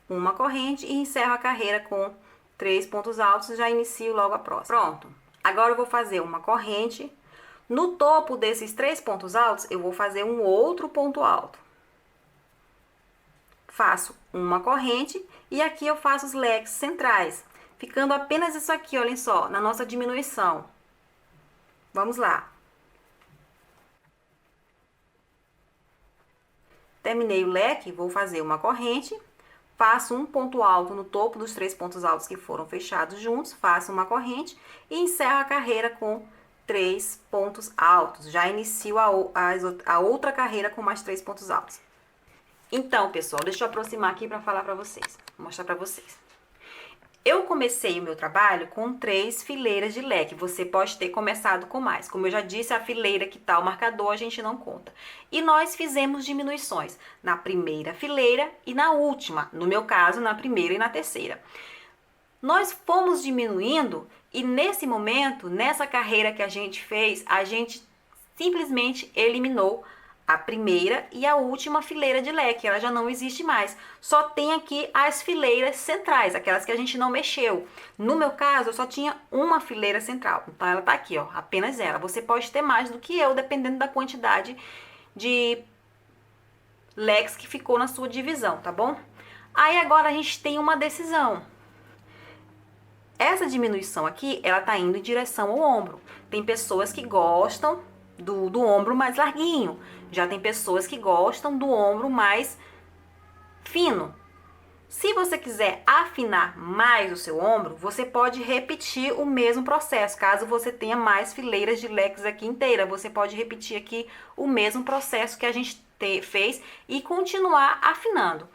Uma corrente e encerro a carreira com 3 pontos altos e já inicio logo a próxima. Pronto. Agora eu vou fazer uma corrente. No topo desses 3 pontos altos, eu vou fazer um outro ponto alto. Faço uma corrente e aqui eu faço os leques centrais. Ficando apenas isso aqui, olhem só, na nossa diminuição. Vamos lá. Terminei o leque, vou fazer uma corrente, faço um ponto alto no topo dos 3 pontos altos que foram fechados juntos, faço uma corrente e encerro a carreira com 3 pontos altos. Já inicio a outra carreira com mais 3 pontos altos. Então, pessoal, deixa eu aproximar aqui para falar para vocês, mostrar para vocês. Eu comecei o meu trabalho com 3 fileiras de leque. Você pode ter começado com mais. Como eu já disse, a fileira que tá o marcador a gente não conta. E nós fizemos diminuições na primeira fileira e na última. No meu caso, na primeira e na terceira. Nós fomos diminuindo e nesse momento, nessa carreira que a gente fez, a gente simplesmente eliminou a primeira e a última fileira de leque, ela já não existe mais. Só tem aqui as fileiras centrais, aquelas que a gente não mexeu. No meu caso, eu só tinha uma fileira central. Então, ela tá aqui, ó, apenas ela. Você pode ter mais do que eu, dependendo da quantidade de leques que ficou na sua divisão, tá bom? Aí, agora, a gente tem uma decisão. Essa diminuição aqui, ela tá indo em direção ao ombro. Tem pessoas que gostam do ombro mais larguinho. Já tem pessoas que gostam do ombro mais fino. Se você quiser afinar mais o seu ombro, você pode repetir o mesmo processo. Caso você tenha mais fileiras de leques aqui inteira, você pode repetir aqui o mesmo processo que a gente fez e continuar afinando.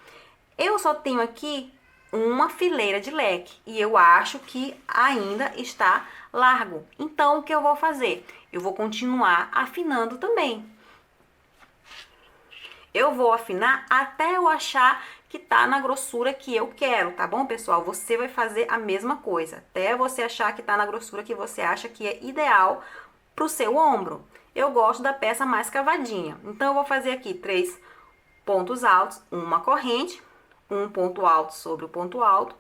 Eu só tenho aqui uma fileira de leque e eu acho que ainda está largo. Então, o que eu vou fazer? Eu vou continuar afinando também. Eu vou afinar até eu achar que tá na grossura que eu quero, tá bom, pessoal? Você vai fazer a mesma coisa, até você achar que tá na grossura que você acha que é ideal pro seu ombro. Eu gosto da peça mais cavadinha, então eu vou fazer aqui 3 pontos altos, uma corrente, um ponto alto sobre o ponto alto,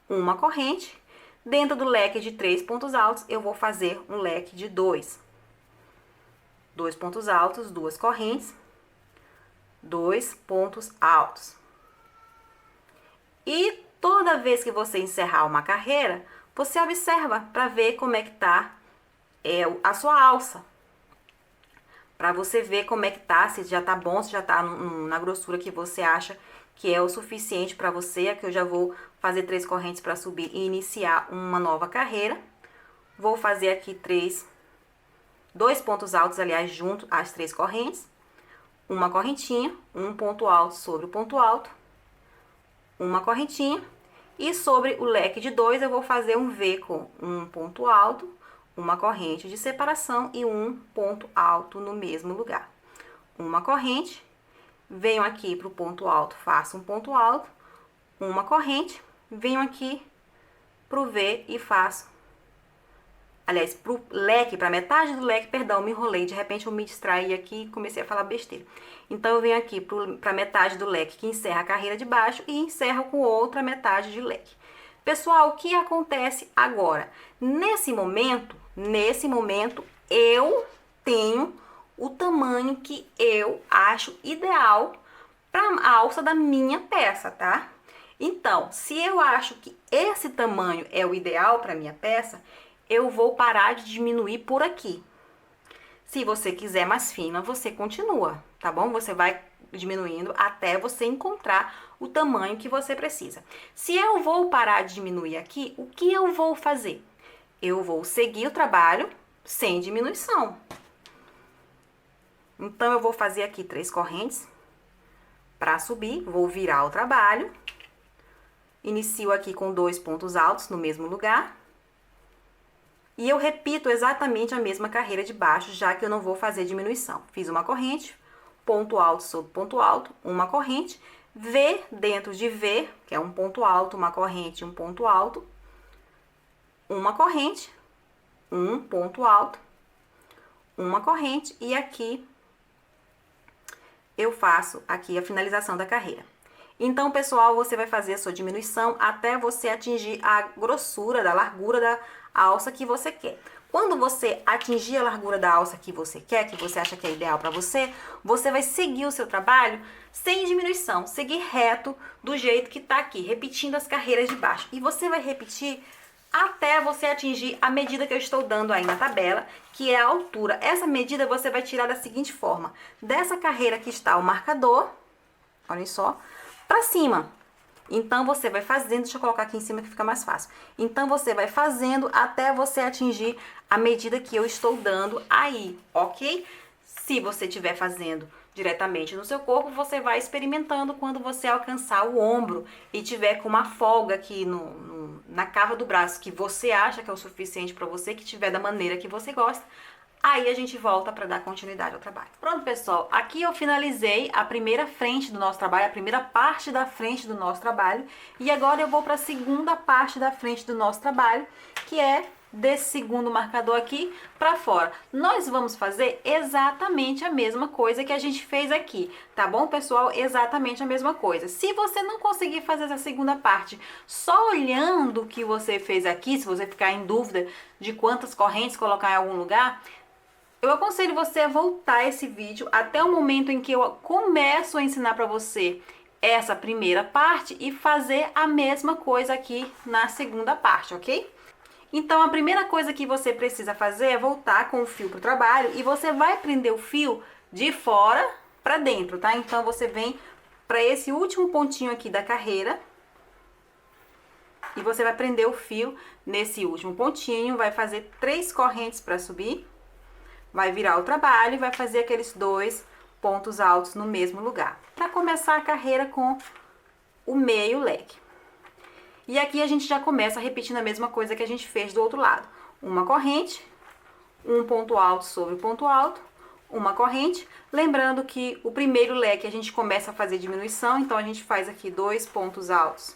uma corrente. Dentro do leque de 3 pontos altos, eu vou fazer um leque de 2. 2 pontos altos, 2 correntes, 2 pontos altos. E toda vez que você encerrar uma carreira, você observa para ver como é que tá a sua alça. Para você ver como é que tá, se já tá bom, se já tá na grossura que você acha que é o suficiente para você. Aqui eu já vou fazer 3 correntes para subir e iniciar uma nova carreira. Vou fazer aqui 2 pontos altos, aliás, junto às 3 correntes. Uma correntinha, um ponto alto sobre o ponto alto, uma correntinha. E sobre o leque de 2 eu vou fazer um V com um ponto alto, uma corrente de separação e um ponto alto no mesmo lugar. Uma corrente, venho aqui para o ponto alto, faço um ponto alto, uma corrente, venho aqui para o V e faço, aliás, para o leque, para metade do leque, perdão, me enrolei, de repente eu me distraí aqui e comecei a falar besteira. Então eu venho aqui para metade do leque que encerra a carreira de baixo e encerro com outra metade de leque. Pessoal, o que acontece agora? Nesse momento eu tenho o tamanho que eu acho ideal para a alça da minha peça, tá? Então, se eu acho que esse tamanho é o ideal para minha peça, eu vou parar de diminuir por aqui. Se você quiser mais fina, você continua, tá bom? Você vai diminuindo até você encontrar o tamanho que você precisa. Se eu vou parar de diminuir aqui, o que eu vou fazer? Eu vou seguir o trabalho sem diminuição. Então, eu vou fazer aqui 3 correntes para subir, vou virar o trabalho. Inicio aqui com 2 pontos altos no mesmo lugar. E eu repito exatamente a mesma carreira de baixo, já que eu não vou fazer diminuição. Fiz uma corrente, ponto alto sobre ponto alto, uma corrente, V dentro de V, que é um ponto alto, uma corrente e um ponto alto, uma corrente, um ponto alto, uma corrente, e aqui eu faço aqui a finalização da carreira. Então, pessoal, você vai fazer a sua diminuição até você atingir a grossura, da largura da alça que você quer. Quando você atingir a largura da alça que você quer, que você acha que é ideal para você, você vai seguir o seu trabalho sem diminuição, seguir reto do jeito que tá aqui, repetindo as carreiras de baixo. E você vai repetir até você atingir a medida que eu estou dando aí na tabela, que é a altura. Essa medida você vai tirar da seguinte forma: dessa carreira que está o marcador, olhem só, para cima. Então, você vai fazendo, deixa eu colocar aqui em cima que fica mais fácil. Então, você vai fazendo até você atingir a medida que eu estou dando aí, ok? Se você estiver fazendo diretamente no seu corpo, você vai experimentando quando você alcançar o ombro e tiver com uma folga aqui na cava do braço que você acha que é o suficiente para você, que tiver da maneira que você gosta. Aí a gente volta para dar continuidade ao trabalho. Pronto, pessoal, aqui eu finalizei a primeira frente do nosso trabalho, a primeira parte da frente do nosso trabalho. E agora eu vou para a segunda parte da frente do nosso trabalho, que é desse segundo marcador aqui para fora. Nós vamos fazer exatamente a mesma coisa que a gente fez aqui, tá bom, pessoal? Exatamente a mesma coisa. Se você não conseguir fazer essa segunda parte só olhando o que você fez aqui, se você ficar em dúvida de quantas correntes colocar em algum lugar, eu aconselho você a voltar esse vídeo até o momento em que eu começo a ensinar para você essa primeira parte e fazer a mesma coisa aqui na segunda parte, ok? Então, a primeira coisa que você precisa fazer é voltar com o fio pro trabalho e você vai prender o fio de fora para dentro, tá? Então, você vem para esse último pontinho aqui da carreira e você vai prender o fio nesse último pontinho, vai fazer 3 correntes para subir. Vai virar o trabalho e vai fazer aqueles 2 pontos altos no mesmo lugar. Para começar a carreira com o meio leque. E aqui a gente já começa repetindo a mesma coisa que a gente fez do outro lado. Uma corrente, um ponto alto sobre o ponto alto, uma corrente. Lembrando que o primeiro leque a gente começa a fazer diminuição, então a gente faz aqui 2 pontos altos,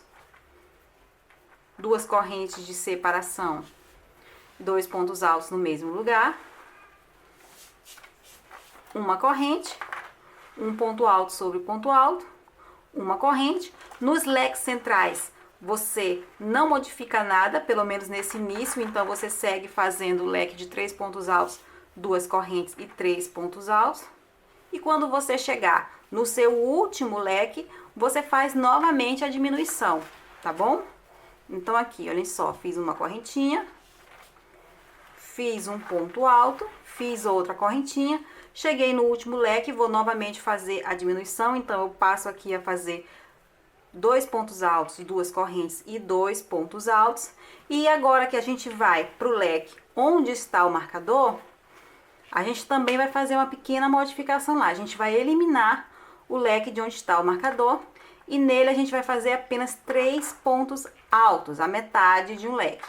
2 correntes de separação, 2 pontos altos no mesmo lugar. Uma corrente, um ponto alto sobre ponto alto, uma corrente. Nos leques centrais, você não modifica nada, pelo menos nesse início, então você segue fazendo o leque de 3 pontos altos, 2 correntes e 3 pontos altos. E quando você chegar no seu último leque, você faz novamente a diminuição, tá bom? Então aqui, olhem só, fiz uma correntinha, fiz um ponto alto, fiz outra correntinha, cheguei no último leque, vou novamente fazer a diminuição, então eu passo aqui a fazer 2 pontos altos, 2 correntes e 2 pontos altos. E agora que a gente vai pro leque onde está o marcador, a gente também vai fazer uma pequena modificação lá. A gente vai eliminar o leque de onde está o marcador e nele a gente vai fazer apenas 3 pontos altos, a metade de um leque.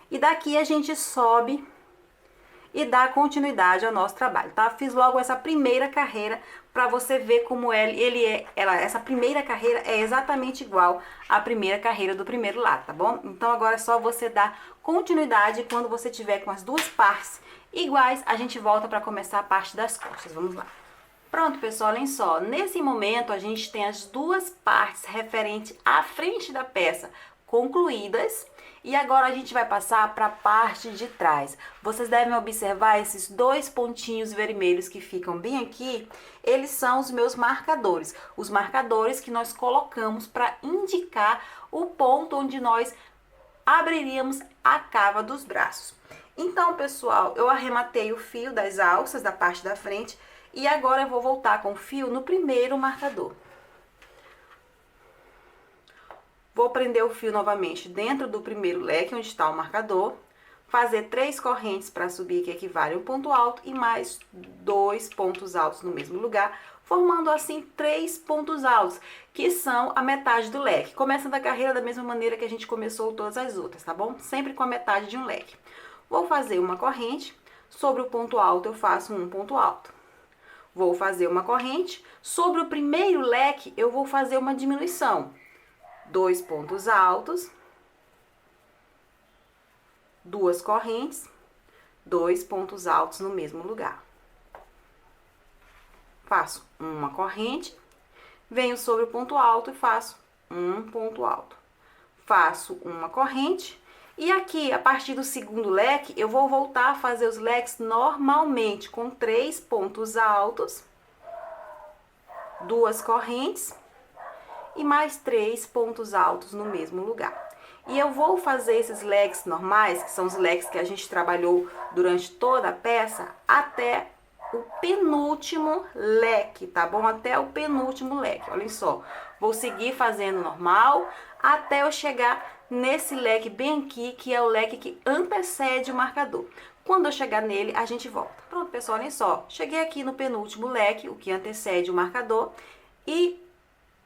E daqui a gente sobe e dá continuidade ao nosso trabalho, tá? Fiz logo essa primeira carreira para você ver como essa primeira carreira é exatamente igual à primeira carreira do primeiro lado, tá bom? Então agora é só você dar continuidade. Quando você tiver com as duas partes iguais, a gente volta para começar a parte das costas. Vamos lá. Pronto, pessoal, olhem só. Nesse momento, a gente tem as duas partes referentes à frente da peça concluídas. E agora a gente vai passar para a parte de trás. Vocês devem observar esses 2 pontinhos vermelhos que ficam bem aqui. Eles são os meus marcadores. Os marcadores que nós colocamos para indicar o ponto onde nós abriríamos a cava dos braços. Então, pessoal, eu arrematei o fio das alças da parte da frente e agora eu vou voltar com o fio no primeiro marcador. Vou prender o fio novamente dentro do primeiro leque, onde está o marcador, fazer 3 correntes para subir, que equivale a um ponto alto, e mais 2 pontos altos no mesmo lugar, formando assim 3 pontos altos, que são a metade do leque. Começando a carreira da mesma maneira que a gente começou todas as outras, tá bom? Sempre com a metade de um leque. Vou fazer uma corrente, sobre o ponto alto eu faço um ponto alto. Vou fazer uma corrente, sobre o primeiro leque eu vou fazer uma diminuição. 2 pontos altos, 2 correntes, 2 pontos altos no mesmo lugar. Faço uma corrente, venho sobre o ponto alto e faço um ponto alto. Faço uma corrente e aqui, a partir do segundo leque, eu vou voltar a fazer os leques normalmente, com 3 pontos altos, 2 correntes e mais 3 pontos altos no mesmo lugar. E eu vou fazer esses leques normais, que são os leques que a gente trabalhou durante toda a peça, até o penúltimo leque, tá bom? Até o penúltimo leque, olhem só. Vou seguir fazendo normal até eu chegar nesse leque bem aqui, que é o leque que antecede o marcador. Quando eu chegar nele, a gente volta. Pronto, pessoal, olhem só. Cheguei aqui no penúltimo leque, o que antecede o marcador, e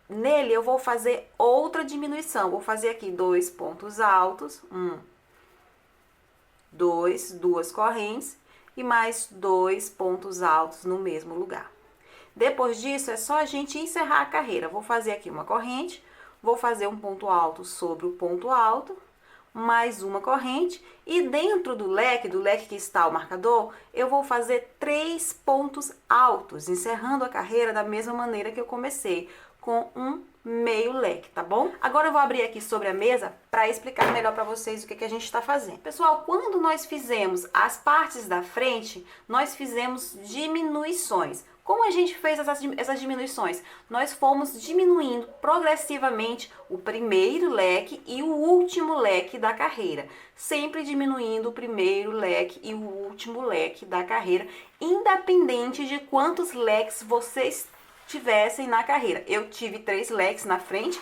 nele eu vou fazer outra diminuição. Vou fazer aqui 2 pontos altos, 1, 2, 2 correntes e mais 2 pontos altos no mesmo lugar. Depois disso, é só a gente encerrar a carreira. Vou fazer aqui uma corrente, vou fazer um ponto alto sobre o ponto alto, mais uma corrente, e dentro do leque que está o marcador, eu vou fazer 3 pontos altos, encerrando a carreira da mesma maneira que eu comecei, com um meio leque, tá bom? Agora eu vou abrir aqui sobre a mesa para explicar melhor para vocês o que a gente está fazendo. Pessoal, quando nós fizemos as partes da frente, nós fizemos diminuições. Como a gente fez essas diminuições? Nós fomos diminuindo progressivamente o primeiro leque e o último leque da carreira. Sempre diminuindo o primeiro leque e o último leque da carreira, independente de quantos leques vocês tivessem na carreira. Eu tive 3 leques na frente,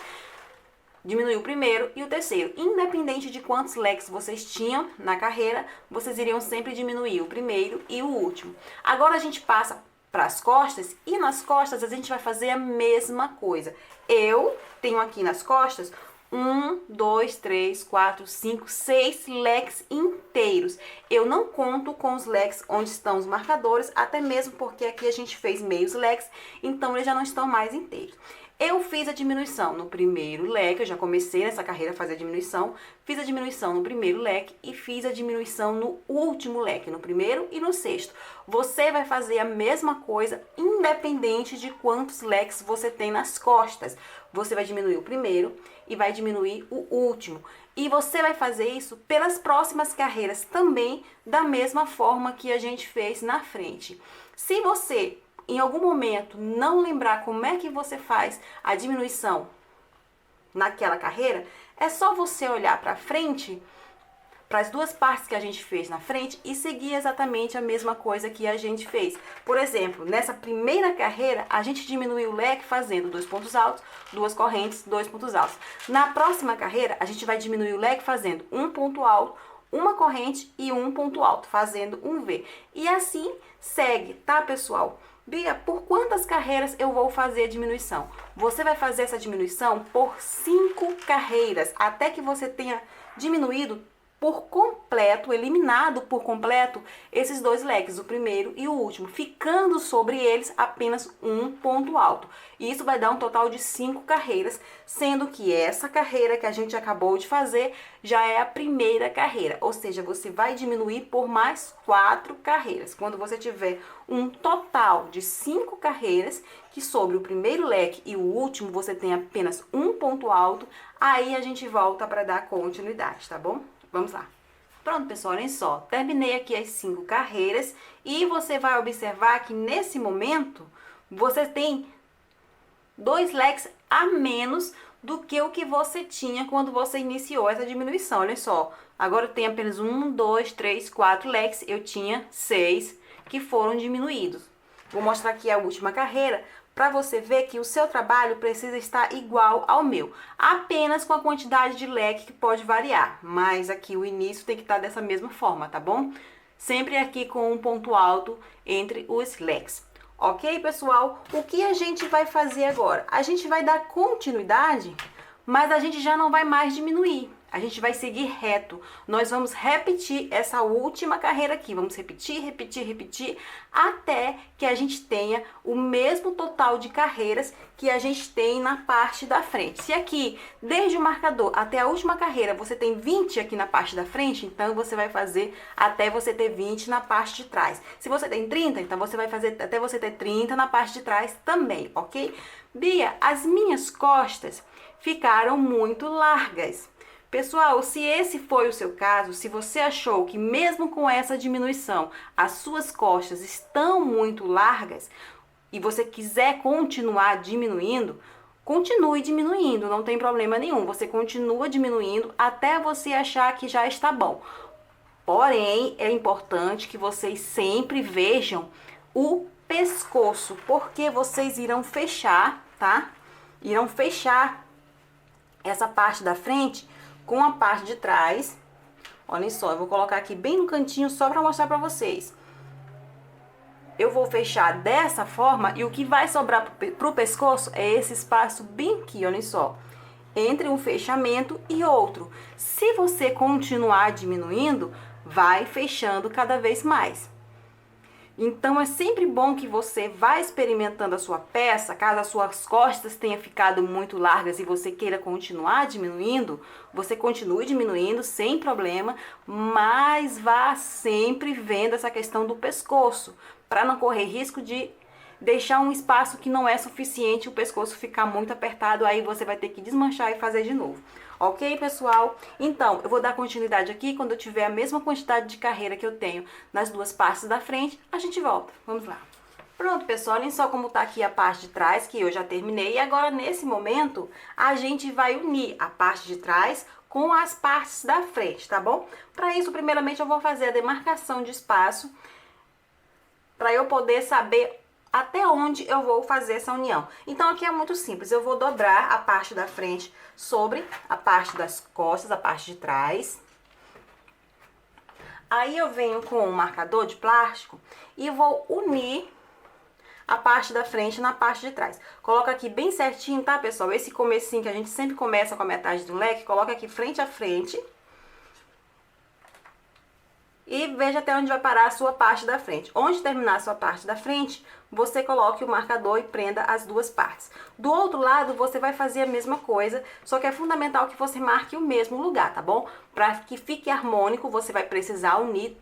diminui o primeiro e o terceiro. Independente de quantos leques vocês tinham na carreira, vocês iriam sempre diminuir o primeiro e o último. Agora a gente passa para as costas, e nas costas a gente vai fazer a mesma coisa. Eu tenho aqui nas costas 1, 2, 3, 4, 5, 6 leques inteiros. Eu não conto com os leques onde estão os marcadores, até mesmo porque aqui a gente fez meios leques, então eles já não estão mais inteiros. Eu fiz a diminuição no primeiro leque, eu já comecei nessa carreira a fazer a diminuição, fiz a diminuição no primeiro leque e fiz a diminuição no último leque, no primeiro e no sexto. Você vai fazer a mesma coisa, independente de quantos leques você tem nas costas. Você vai diminuir o primeiro e vai diminuir o último. E você vai fazer isso pelas próximas carreiras também, da mesma forma que a gente fez na frente. Se você em algum momento não lembrar como é que você faz a diminuição naquela carreira, é só você olhar para frente, para as duas partes que a gente fez na frente e seguir exatamente a mesma coisa que a gente fez. Por exemplo, nessa primeira carreira, a gente diminuiu o leque fazendo 2 pontos altos, 2 correntes, 2 pontos altos. Na próxima carreira, a gente vai diminuir o leque fazendo 1 ponto alto, uma corrente e 1 ponto alto, fazendo um V. E assim segue, tá, pessoal? Bia, por quantas carreiras eu vou fazer a diminuição? Você vai fazer essa diminuição por 5 carreiras, até que você tenha diminuído por completo, eliminado por completo esses 2 leques, o primeiro e o último, ficando sobre eles apenas um ponto alto. E isso vai dar um total de 5 carreiras, sendo que essa carreira que a gente acabou de fazer já é a primeira carreira, ou seja, você vai diminuir por mais 4 carreiras. Quando você tiver um total de 5 carreiras, que sobre o primeiro leque e o último você tem apenas um ponto alto, aí a gente volta para dar continuidade, tá bom? Vamos lá. Pronto, pessoal, olhem só. Terminei aqui as 5 carreiras e você vai observar que nesse momento você tem 2 leques a menos do que o que você tinha quando você iniciou essa diminuição. Olha só, agora eu tenho apenas 1, 2, 3, 4 leques, eu tinha 6 que foram diminuídos. Vou mostrar aqui a última carreira para você ver que o seu trabalho precisa estar igual ao meu, apenas com a quantidade de leque que pode variar, mas aqui o início tem que estar dessa mesma forma, tá bom? Sempre aqui com um ponto alto entre os leques. Ok, pessoal? O que a gente vai fazer agora? A gente vai dar continuidade, mas a gente já não vai mais diminuir. A gente vai seguir reto. Nós vamos repetir essa última carreira aqui. Vamos repetir, repetir, repetir, até que a gente tenha o mesmo total de carreiras que a gente tem na parte da frente. Se aqui, desde o marcador até a última carreira, você tem 20 aqui na parte da frente, então você vai fazer até você ter 20 na parte de trás. Se você tem 30, então você vai fazer até você ter 30 na parte de trás também, ok? Bia, as minhas costas ficaram muito largas. Pessoal, se esse foi o seu caso, se você achou que mesmo com essa diminuição as suas costas estão muito largas e você quiser continuar diminuindo, continue diminuindo, não tem problema nenhum. Você continua diminuindo até você achar que já está bom. Porém, é importante que vocês sempre vejam o pescoço, porque vocês irão fechar, tá? Irão fechar essa parte da frente com a parte de trás. Olhem só, eu vou colocar aqui bem no cantinho só para mostrar para vocês. Eu vou fechar dessa forma e o que vai sobrar pro pescoço é esse espaço bem aqui, olhem só, entre um fechamento e outro. Se você continuar diminuindo, vai fechando cada vez mais. Então, é sempre bom que você vá experimentando a sua peça, caso as suas costas tenham ficado muito largas e você queira continuar diminuindo, você continue diminuindo sem problema, mas vá sempre vendo essa questão do pescoço, para não correr risco de deixar um espaço que não é suficiente, o pescoço ficar muito apertado, aí você vai ter que desmanchar e fazer de novo. Ok, pessoal? Então, eu vou dar continuidade aqui. Quando eu tiver a mesma quantidade de carreira que eu tenho nas duas partes da frente, a gente volta. Vamos lá. Pronto, pessoal, olhem só como tá aqui a parte de trás, que eu já terminei. E agora, nesse momento, a gente vai unir a parte de trás com as partes da frente, tá bom? Para isso, primeiramente, eu vou fazer a demarcação de espaço, para eu poder saber até onde eu vou fazer essa união. Então, aqui é muito simples. Eu vou dobrar a parte da frente sobre a parte das costas, a parte de trás. Aí, eu venho com um marcador de plástico e vou unir a parte da frente na parte de trás. Coloca aqui bem certinho, tá, pessoal? Esse comecinho que a gente sempre começa com a metade do leque, coloca aqui frente a frente. e veja até onde vai parar a sua parte da frente. Onde terminar a sua parte da frente, você coloque o marcador e prenda as duas partes. Do outro lado, você vai fazer a mesma coisa, só que é fundamental que você marque o mesmo lugar, tá bom? Para que fique harmônico, você vai precisar unir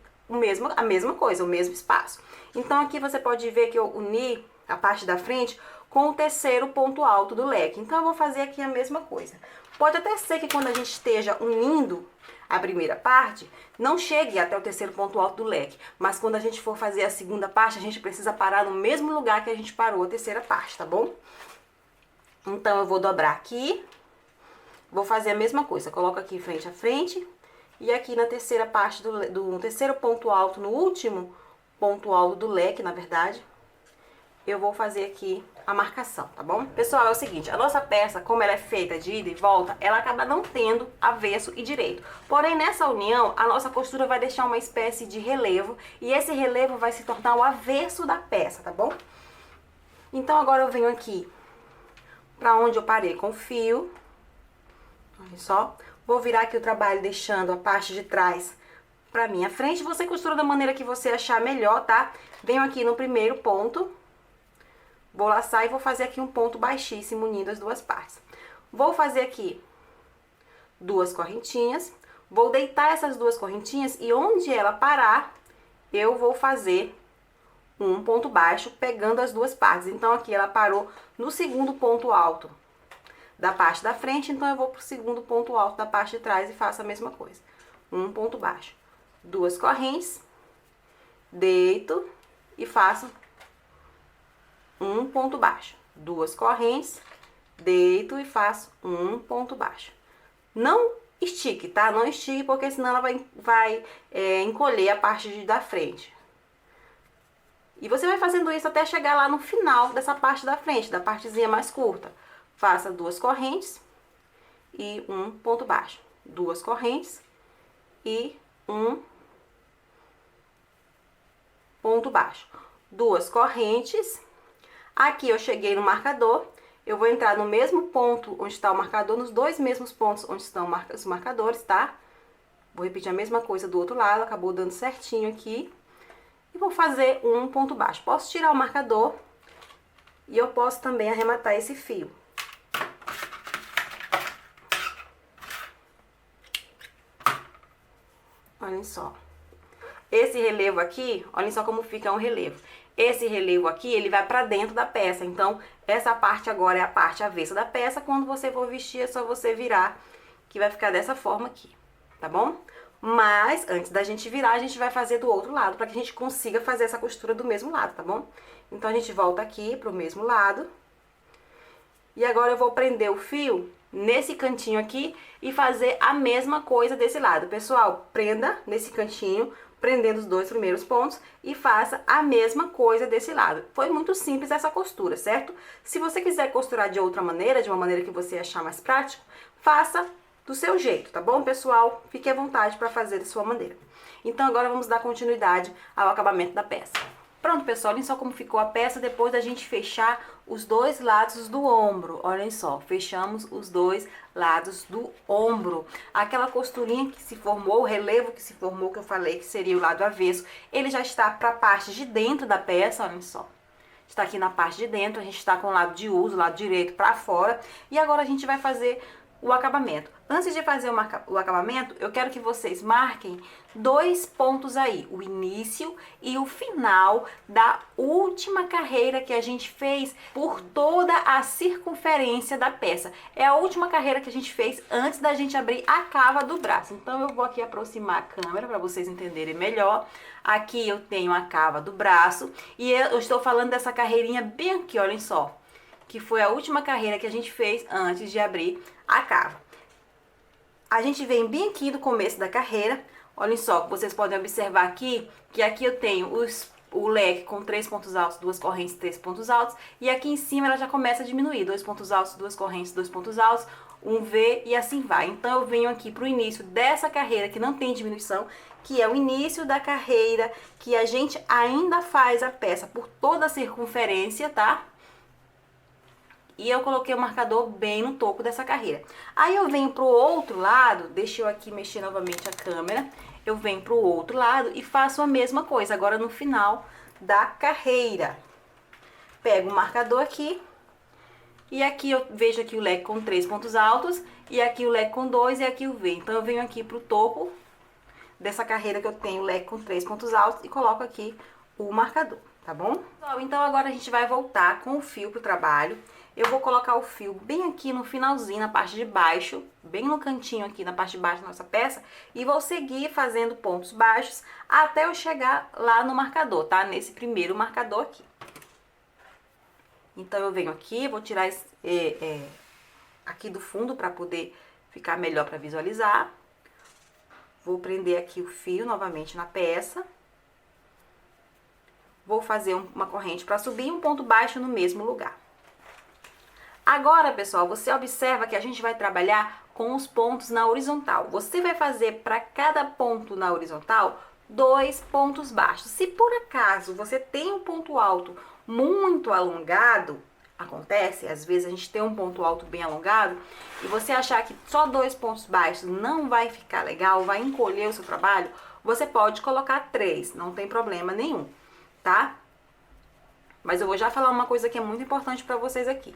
a mesma coisa, o mesmo espaço. Então aqui você pode ver que eu uni a parte da frente com o terceiro ponto alto do leque. Então eu vou fazer aqui a mesma coisa. Pode até ser que quando a gente esteja unindo a primeira parte, não chegue até o terceiro ponto alto do leque, mas quando a gente for fazer a segunda parte, a gente precisa parar no mesmo lugar que a gente parou a terceira parte, tá bom? Então eu vou dobrar aqui, vou fazer a mesma coisa, coloco aqui frente a frente, e aqui na terceira parte do terceiro ponto alto, no último ponto alto do leque, na verdade, eu vou fazer aqui a marcação, tá bom? Pessoal, é o seguinte, a nossa peça, como ela é feita de ida e volta, ela acaba não tendo avesso e direito. Porém, nessa união, a nossa costura vai deixar uma espécie de relevo, e esse relevo vai se tornar o avesso da peça, tá bom? Então, agora eu venho aqui pra onde eu parei com o fio, olha só, vou virar aqui o trabalho deixando a parte de trás pra minha frente, você costura da maneira que você achar melhor, tá? Venho aqui no primeiro ponto, vou laçar e vou fazer aqui um ponto baixíssimo unindo as duas partes. Vou fazer aqui duas correntinhas, vou deitar essas duas correntinhas e onde ela parar, eu vou fazer um ponto baixo pegando as duas partes. Então aqui ela parou no segundo ponto alto da parte da frente, então eu vou pro segundo ponto alto da parte de trás e faço a mesma coisa. Um ponto baixo, duas correntes, deito e faço um ponto baixo, duas correntes, deito e faço um ponto baixo. Não estique, tá? Não estique, porque senão ela vai encolher a parte da frente. E você vai fazendo isso até chegar lá no final dessa parte da frente, da partezinha mais curta. Faça duas correntes e um ponto baixo. Duas correntes e um ponto baixo. Duas correntes. Aqui eu cheguei no marcador, eu vou entrar no mesmo ponto onde está o marcador, nos dois mesmos pontos onde estão os marcadores, tá? Vou repetir a mesma coisa do outro lado, acabou dando certinho aqui. E vou fazer um ponto baixo. Posso tirar o marcador e eu posso também arrematar esse fio. Olhem só. Esse relevo aqui, olhem só como fica um relevo. Esse relevo aqui, ele vai pra dentro da peça. Então, essa parte agora é a parte avessa da peça. Quando você for vestir, é só você virar, que vai ficar dessa forma aqui, tá bom? Mas, antes da gente virar, a gente vai fazer do outro lado, pra que a gente consiga fazer essa costura do mesmo lado, tá bom? Então, a gente volta aqui pro mesmo lado. E agora eu vou prender o fio nesse cantinho aqui e fazer a mesma coisa desse lado. Pessoal, prenda nesse cantinho, prendendo os dois primeiros pontos e faça a mesma coisa desse lado. Foi muito simples essa costura, certo? Se você quiser costurar de outra maneira, de uma maneira que você achar mais prático, faça do seu jeito, tá bom, pessoal? Fique à vontade para fazer da sua maneira. Então agora vamos dar continuidade ao acabamento da peça. Pronto, pessoal, olhem só como ficou a peça depois da gente fechar os dois lados do ombro. Olhem só, fechamos os dois lados do ombro. Aquela costurinha que se formou, o relevo que se formou, que eu falei que seria o lado avesso, ele já está para a parte de dentro da peça, olhem só. Está aqui na parte de dentro, a gente está com o lado de uso, o lado direito para fora. E agora a gente vai fazer o acabamento. Antes de fazer o acabamento, eu quero que vocês marquem dois pontos aí, o início e o final da última carreira que a gente fez por toda a circunferência da peça. É a última carreira que a gente fez antes da gente abrir a cava do braço. Então eu vou aqui aproximar a câmera para vocês entenderem melhor. Aqui eu tenho a cava do braço e eu estou falando dessa carreirinha bem aqui, olhem só, que foi a última carreira que a gente fez antes de abrir a cava. A gente vem bem aqui do começo da carreira, olhem só, vocês podem observar aqui, que aqui eu tenho o leque com 3 pontos altos, 2 correntes, 3 pontos altos, e aqui em cima ela já começa a diminuir, 2 pontos altos, 2 correntes, 2 pontos altos, um V e assim vai. Então eu venho aqui pro início dessa carreira que não tem diminuição, que é o início da carreira, que a gente ainda faz a peça por toda a circunferência, tá? E eu coloquei o marcador bem no topo dessa carreira. Aí eu venho pro outro lado, deixa eu aqui mexer novamente a câmera. eu venho pro outro lado e faço a mesma coisa, agora no final da carreira. Pego o marcador aqui, e aqui eu vejo aqui o leque com 3 pontos altos, e aqui o leque com 2, e aqui o V. Então, eu venho aqui pro topo dessa carreira que eu tenho o leque com 3 pontos altos e coloco aqui o marcador, tá bom? Então, agora a gente vai voltar com o fio pro trabalho. Eu vou colocar o fio bem aqui no finalzinho, na parte de baixo, bem no cantinho aqui, na parte de baixo da nossa peça, e vou seguir fazendo pontos baixos até eu chegar lá no marcador, tá? Nesse primeiro marcador aqui. Então, eu venho aqui, vou tirar aqui do fundo para poder ficar melhor para visualizar. Vou prender aqui o fio novamente na peça. Vou fazer uma corrente para subir e um ponto baixo no mesmo lugar. Agora, pessoal, você observa que a gente vai trabalhar com os pontos na horizontal. Você vai fazer para cada ponto na horizontal 2 pontos baixos. Se por acaso você tem um ponto alto muito alongado, acontece, às vezes a gente tem um ponto alto bem alongado, e você achar que só 2 pontos baixos não vai ficar legal, vai encolher o seu trabalho, você pode colocar 3, não tem problema nenhum, tá? Mas eu vou já falar uma coisa que é muito importante para vocês aqui.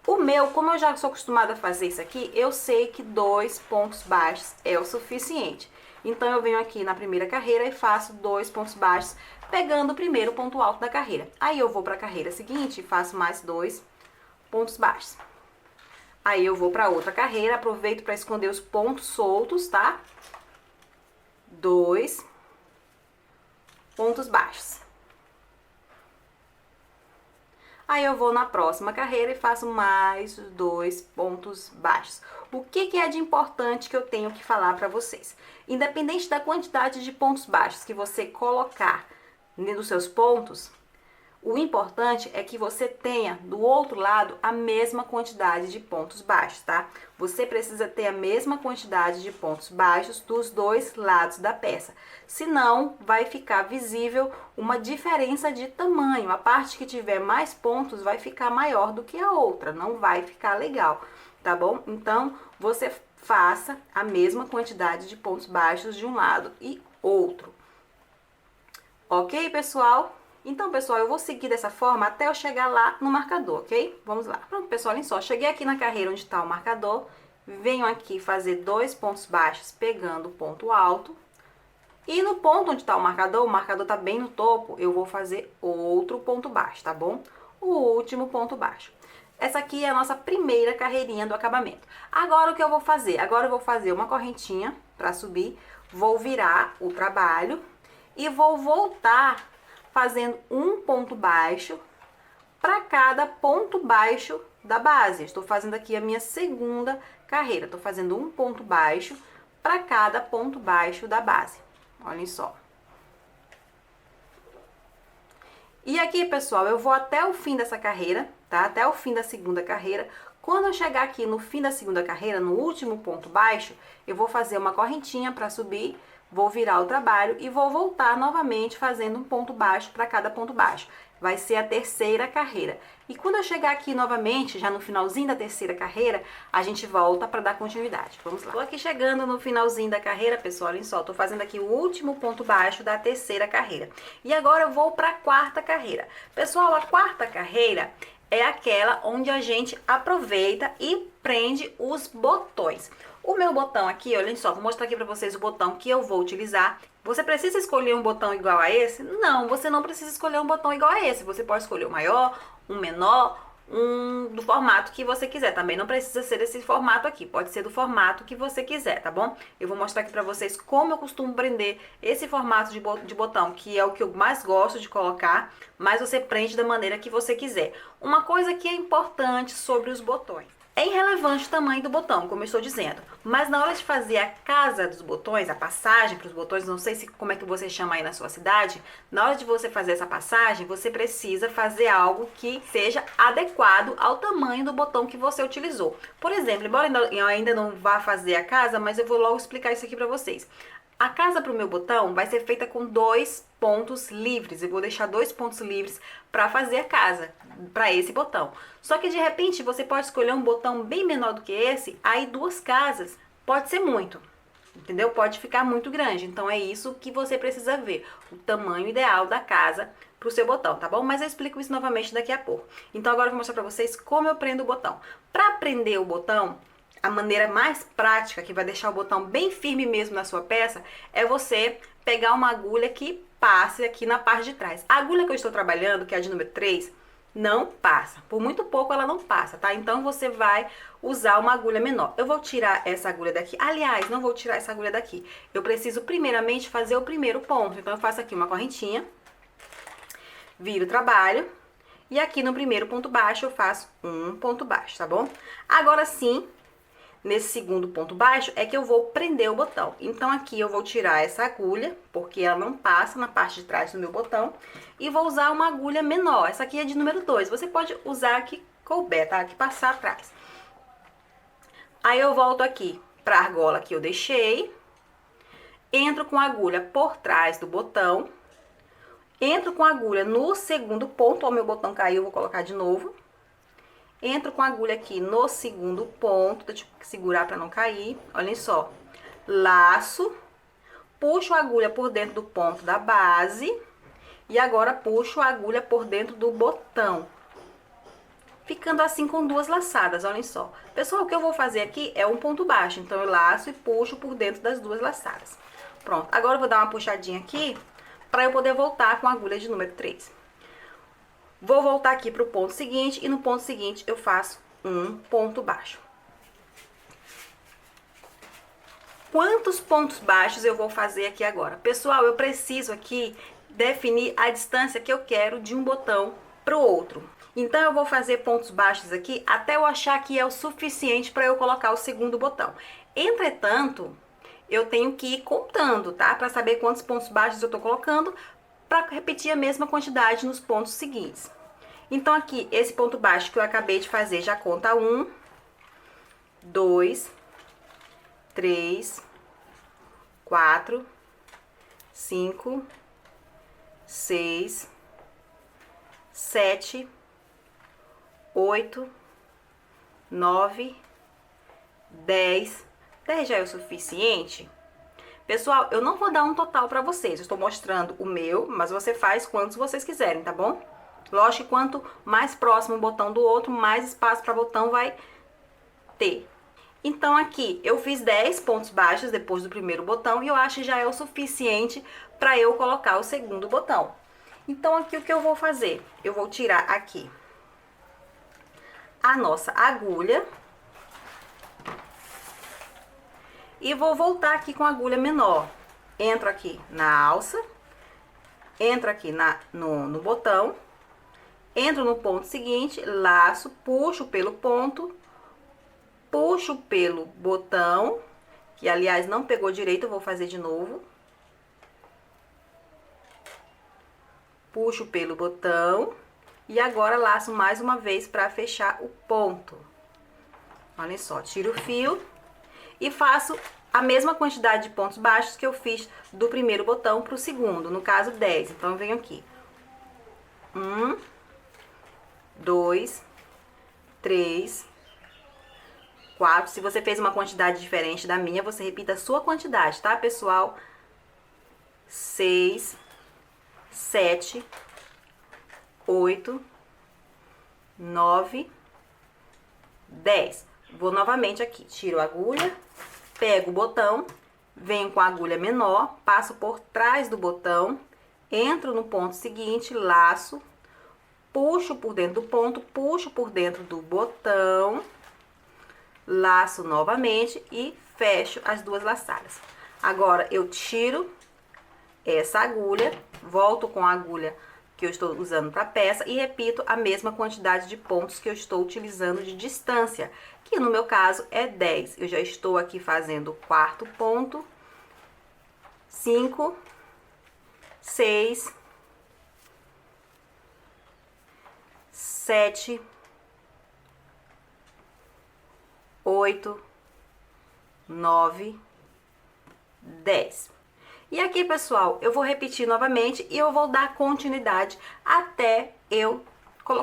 O meu, como eu já sou acostumada a fazer isso aqui, eu sei que 2 pontos baixos é o suficiente. Então, eu venho aqui na primeira carreira e faço 2 pontos baixos, pegando o primeiro ponto alto da carreira. Aí, eu vou para a carreira seguinte e faço mais 2 pontos baixos. Aí, eu vou para outra carreira, aproveito para esconder os pontos soltos, tá? 2 pontos baixos. Aí, eu vou na próxima carreira e faço mais 2 pontos baixos. O que é de importante que eu tenho que falar para vocês? Independente da quantidade de pontos baixos que você colocar nos seus pontos, o importante é que você tenha do outro lado a mesma quantidade de pontos baixos, tá? Você precisa ter a mesma quantidade de pontos baixos dos dois lados da peça. Senão, vai ficar visível uma diferença de tamanho. A parte que tiver mais pontos vai ficar maior do que a outra, não vai ficar legal, tá bom? Então, você faça a mesma quantidade de pontos baixos de um lado e outro. Ok, pessoal? Então, pessoal, eu vou seguir dessa forma até eu chegar lá no marcador, ok? Vamos lá. Pronto, pessoal, olha só. Cheguei aqui na carreira onde está o marcador. Venho aqui fazer 2 pontos baixos pegando o ponto alto. E no ponto onde está o marcador tá bem no topo, eu vou fazer outro ponto baixo, tá bom? O último ponto baixo. Essa aqui é a nossa primeira carreirinha do acabamento. Agora, o que eu vou fazer? Agora, eu vou fazer uma correntinha para subir. Vou virar o trabalho e vou voltar fazendo um ponto baixo para cada ponto baixo da base. Estou fazendo aqui a minha segunda carreira. Estou fazendo um ponto baixo para cada ponto baixo da base. Olhem só. E aqui, pessoal, eu vou até o fim dessa carreira, tá? Até o fim da segunda carreira. Quando eu chegar aqui no fim da segunda carreira, no último ponto baixo, eu vou fazer uma correntinha para subir. Vou virar o trabalho e vou voltar novamente fazendo um ponto baixo para cada ponto baixo. Vai ser a terceira carreira. E quando eu chegar aqui novamente, já no finalzinho da terceira carreira, a gente volta para dar continuidade. Vamos lá. Tô aqui chegando no finalzinho da carreira, pessoal, olhem só. Tô fazendo aqui o último ponto baixo da terceira carreira. E agora eu vou para a quarta carreira. Pessoal, a quarta carreira é aquela onde a gente aproveita e prende os botões. O meu botão aqui, olhem só, vou mostrar aqui pra vocês o botão que eu vou utilizar. Você precisa escolher um botão igual a esse? Não, você não precisa escolher um botão igual a esse. Você pode escolher um maior, um menor, do formato que você quiser. Também não precisa ser desse formato aqui, pode ser do formato que você quiser, tá bom? Eu vou mostrar aqui pra vocês como eu costumo prender esse formato de botão, que é o que eu mais gosto de colocar, mas você prende da maneira que você quiser. Uma coisa que é importante sobre os botões. É irrelevante o tamanho do botão, como eu estou dizendo, mas na hora de fazer a casa dos botões, a passagem para os botões, não sei como é que você chama aí na sua cidade, na hora de você fazer essa passagem, você precisa fazer algo que seja adequado ao tamanho do botão que você utilizou. Por exemplo, embora eu ainda não vá fazer a casa, mas eu vou logo explicar isso aqui para vocês. A casa para o meu botão vai ser feita com 2 pontos livres. Eu vou deixar 2 pontos livres para fazer a casa, para esse botão. Só que de repente você pode escolher um botão bem menor do que esse, aí 2 casas pode ser muito. entendeu? Pode ficar muito grande, então é isso que você precisa ver, o tamanho ideal da casa pro seu botão, tá bom? Mas eu explico isso novamente daqui a pouco. Então agora eu vou mostrar pra vocês como eu prendo o botão. Pra prender o botão, a maneira mais prática, que vai deixar o botão bem firme mesmo na sua peça, é você pegar uma agulha que passe aqui na parte de trás. A agulha que eu estou trabalhando, que é a de número 3, não passa. Por muito pouco ela não passa, tá? Então você vai usar uma agulha menor. Eu vou tirar essa agulha daqui. Aliás, não vou tirar essa agulha daqui. Eu preciso primeiramente fazer o primeiro ponto. Então eu faço aqui uma correntinha, viro o trabalho e aqui no primeiro ponto baixo eu faço um ponto baixo, tá bom? Agora sim, nesse segundo ponto baixo é que eu vou prender o botão. Então aqui eu vou tirar essa agulha, porque ela não passa na parte de trás do meu botão, e vou usar uma agulha menor. Essa aqui é de número 2. Você pode usar a que couber, tá? Que passar atrás. Aí eu volto aqui pra argola que eu deixei, entro com a agulha por trás do botão, entro com a agulha no segundo ponto. Ó, o meu botão caiu, eu vou colocar de novo. Entro com a agulha aqui no segundo ponto, deixa eu segurar para não cair, olhem só. Laço, puxo a agulha por dentro do ponto da base e agora puxo a agulha por dentro do botão. Ficando assim com duas laçadas, olhem só. Pessoal, o que eu vou fazer aqui é um ponto baixo, então eu laço e puxo por dentro das duas laçadas. Pronto, agora eu vou dar uma puxadinha aqui para eu poder voltar com a agulha de número 3. Vou voltar aqui pro ponto seguinte e no ponto seguinte eu faço um ponto baixo. Quantos pontos baixos eu vou fazer aqui agora? Pessoal, eu preciso aqui definir a distância que eu quero de um botão pro outro. Então eu vou fazer pontos baixos aqui até eu achar que é o suficiente para eu colocar o segundo botão. Entretanto, eu tenho que ir contando, tá? Para saber quantos pontos baixos eu tô colocando, para repetir a mesma quantidade nos pontos seguintes. Então aqui, esse ponto baixo que eu acabei de fazer já conta 1, 2, 3, 4, 5, 6, 7, 8, 9, 10. 10 já é o suficiente? Pessoal, eu não vou dar um total pra vocês, eu estou mostrando o meu, mas você faz quantos vocês quiserem, tá bom? Lógico que quanto mais próximo um botão do outro, mais espaço para botão vai ter. Então aqui eu fiz 10 pontos baixos depois do primeiro botão e eu acho que já é o suficiente para eu colocar o segundo botão. Então aqui o que eu vou fazer? Eu vou tirar aqui a nossa agulha e vou voltar aqui com a agulha menor. Entro aqui na alça, entro aqui no botão, entro no ponto seguinte, laço, puxo pelo ponto, puxo pelo botão, que aliás não pegou direito, eu vou fazer de novo. Puxo pelo botão e agora laço mais uma vez para fechar o ponto. Olhem só, tiro o fio e faço a mesma quantidade de pontos baixos que eu fiz do primeiro botão para o segundo, no caso 10. Então eu venho aqui. 1, 2, 3, 4. Se você fez uma quantidade diferente da minha, você repita a sua quantidade, tá, pessoal? 6, 7, 8, 9, 10. Vou novamente aqui, tiro a agulha, pego o botão, venho com a agulha menor, passo por trás do botão, entro no ponto seguinte, laço, puxo por dentro do ponto, puxo por dentro do botão, laço novamente e fecho as duas laçadas. Agora eu tiro essa agulha, volto com a agulha que eu estou usando para peça e repito a mesma quantidade de pontos que eu estou utilizando de distância, que no meu caso é 10. Eu já estou aqui fazendo o quarto ponto, 5, 6, 7, 8, 9, 10. E aqui, pessoal, eu vou repetir novamente e eu vou dar continuidade até eu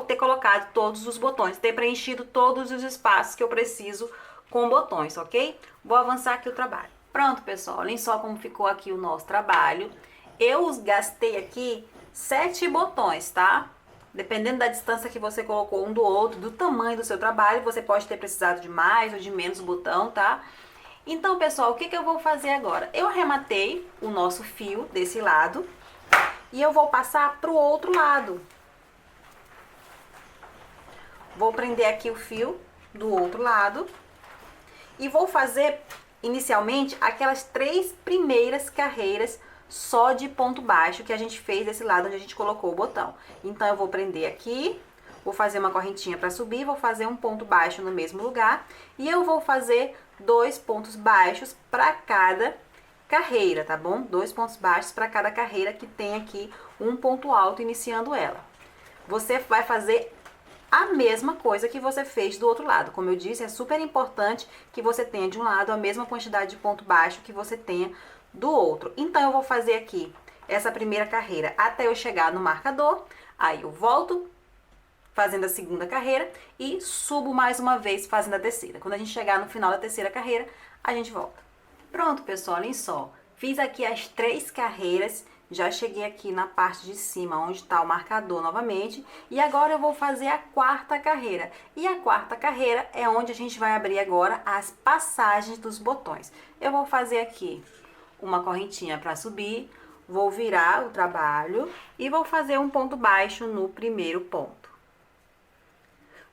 ter colocado todos os botões, ter preenchido todos os espaços que eu preciso com botões, ok? Vou avançar aqui o trabalho. Pronto, pessoal, olhem só como ficou aqui o nosso trabalho. Eu gastei aqui 7 botões, tá? Dependendo da distância que você colocou um do outro, do tamanho do seu trabalho, você pode ter precisado de mais ou de menos botão, tá? Então, pessoal, o que eu vou fazer agora? Eu arrematei o nosso fio desse lado e eu vou passar pro outro lado. Vou prender aqui o fio do outro lado e vou fazer inicialmente aquelas 3 primeiras carreiras só de ponto baixo que a gente fez desse lado onde a gente colocou o botão. Então eu vou prender aqui, vou fazer uma correntinha para subir, vou fazer um ponto baixo no mesmo lugar e eu vou fazer 2 pontos baixos para cada carreira, tá bom? 2 pontos baixos para cada carreira que tem aqui um ponto alto iniciando ela. Você vai fazer a mesma coisa que você fez do outro lado. Como eu disse, é super importante que você tenha de um lado a mesma quantidade de ponto baixo que você tenha do outro. Então, eu vou fazer aqui essa primeira carreira até eu chegar no marcador, aí eu volto fazendo a segunda carreira e subo mais uma vez fazendo a terceira. Quando a gente chegar no final da terceira carreira, a gente volta. Pronto, pessoal, olhem só. Fiz aqui as 3 carreiras. Já cheguei aqui na parte de cima, onde está o marcador novamente. E agora eu vou fazer a 4ª carreira. E a 4ª carreira é onde a gente vai abrir agora as passagens dos botões. Eu vou fazer aqui uma correntinha para subir, vou virar o trabalho e vou fazer um ponto baixo no primeiro ponto.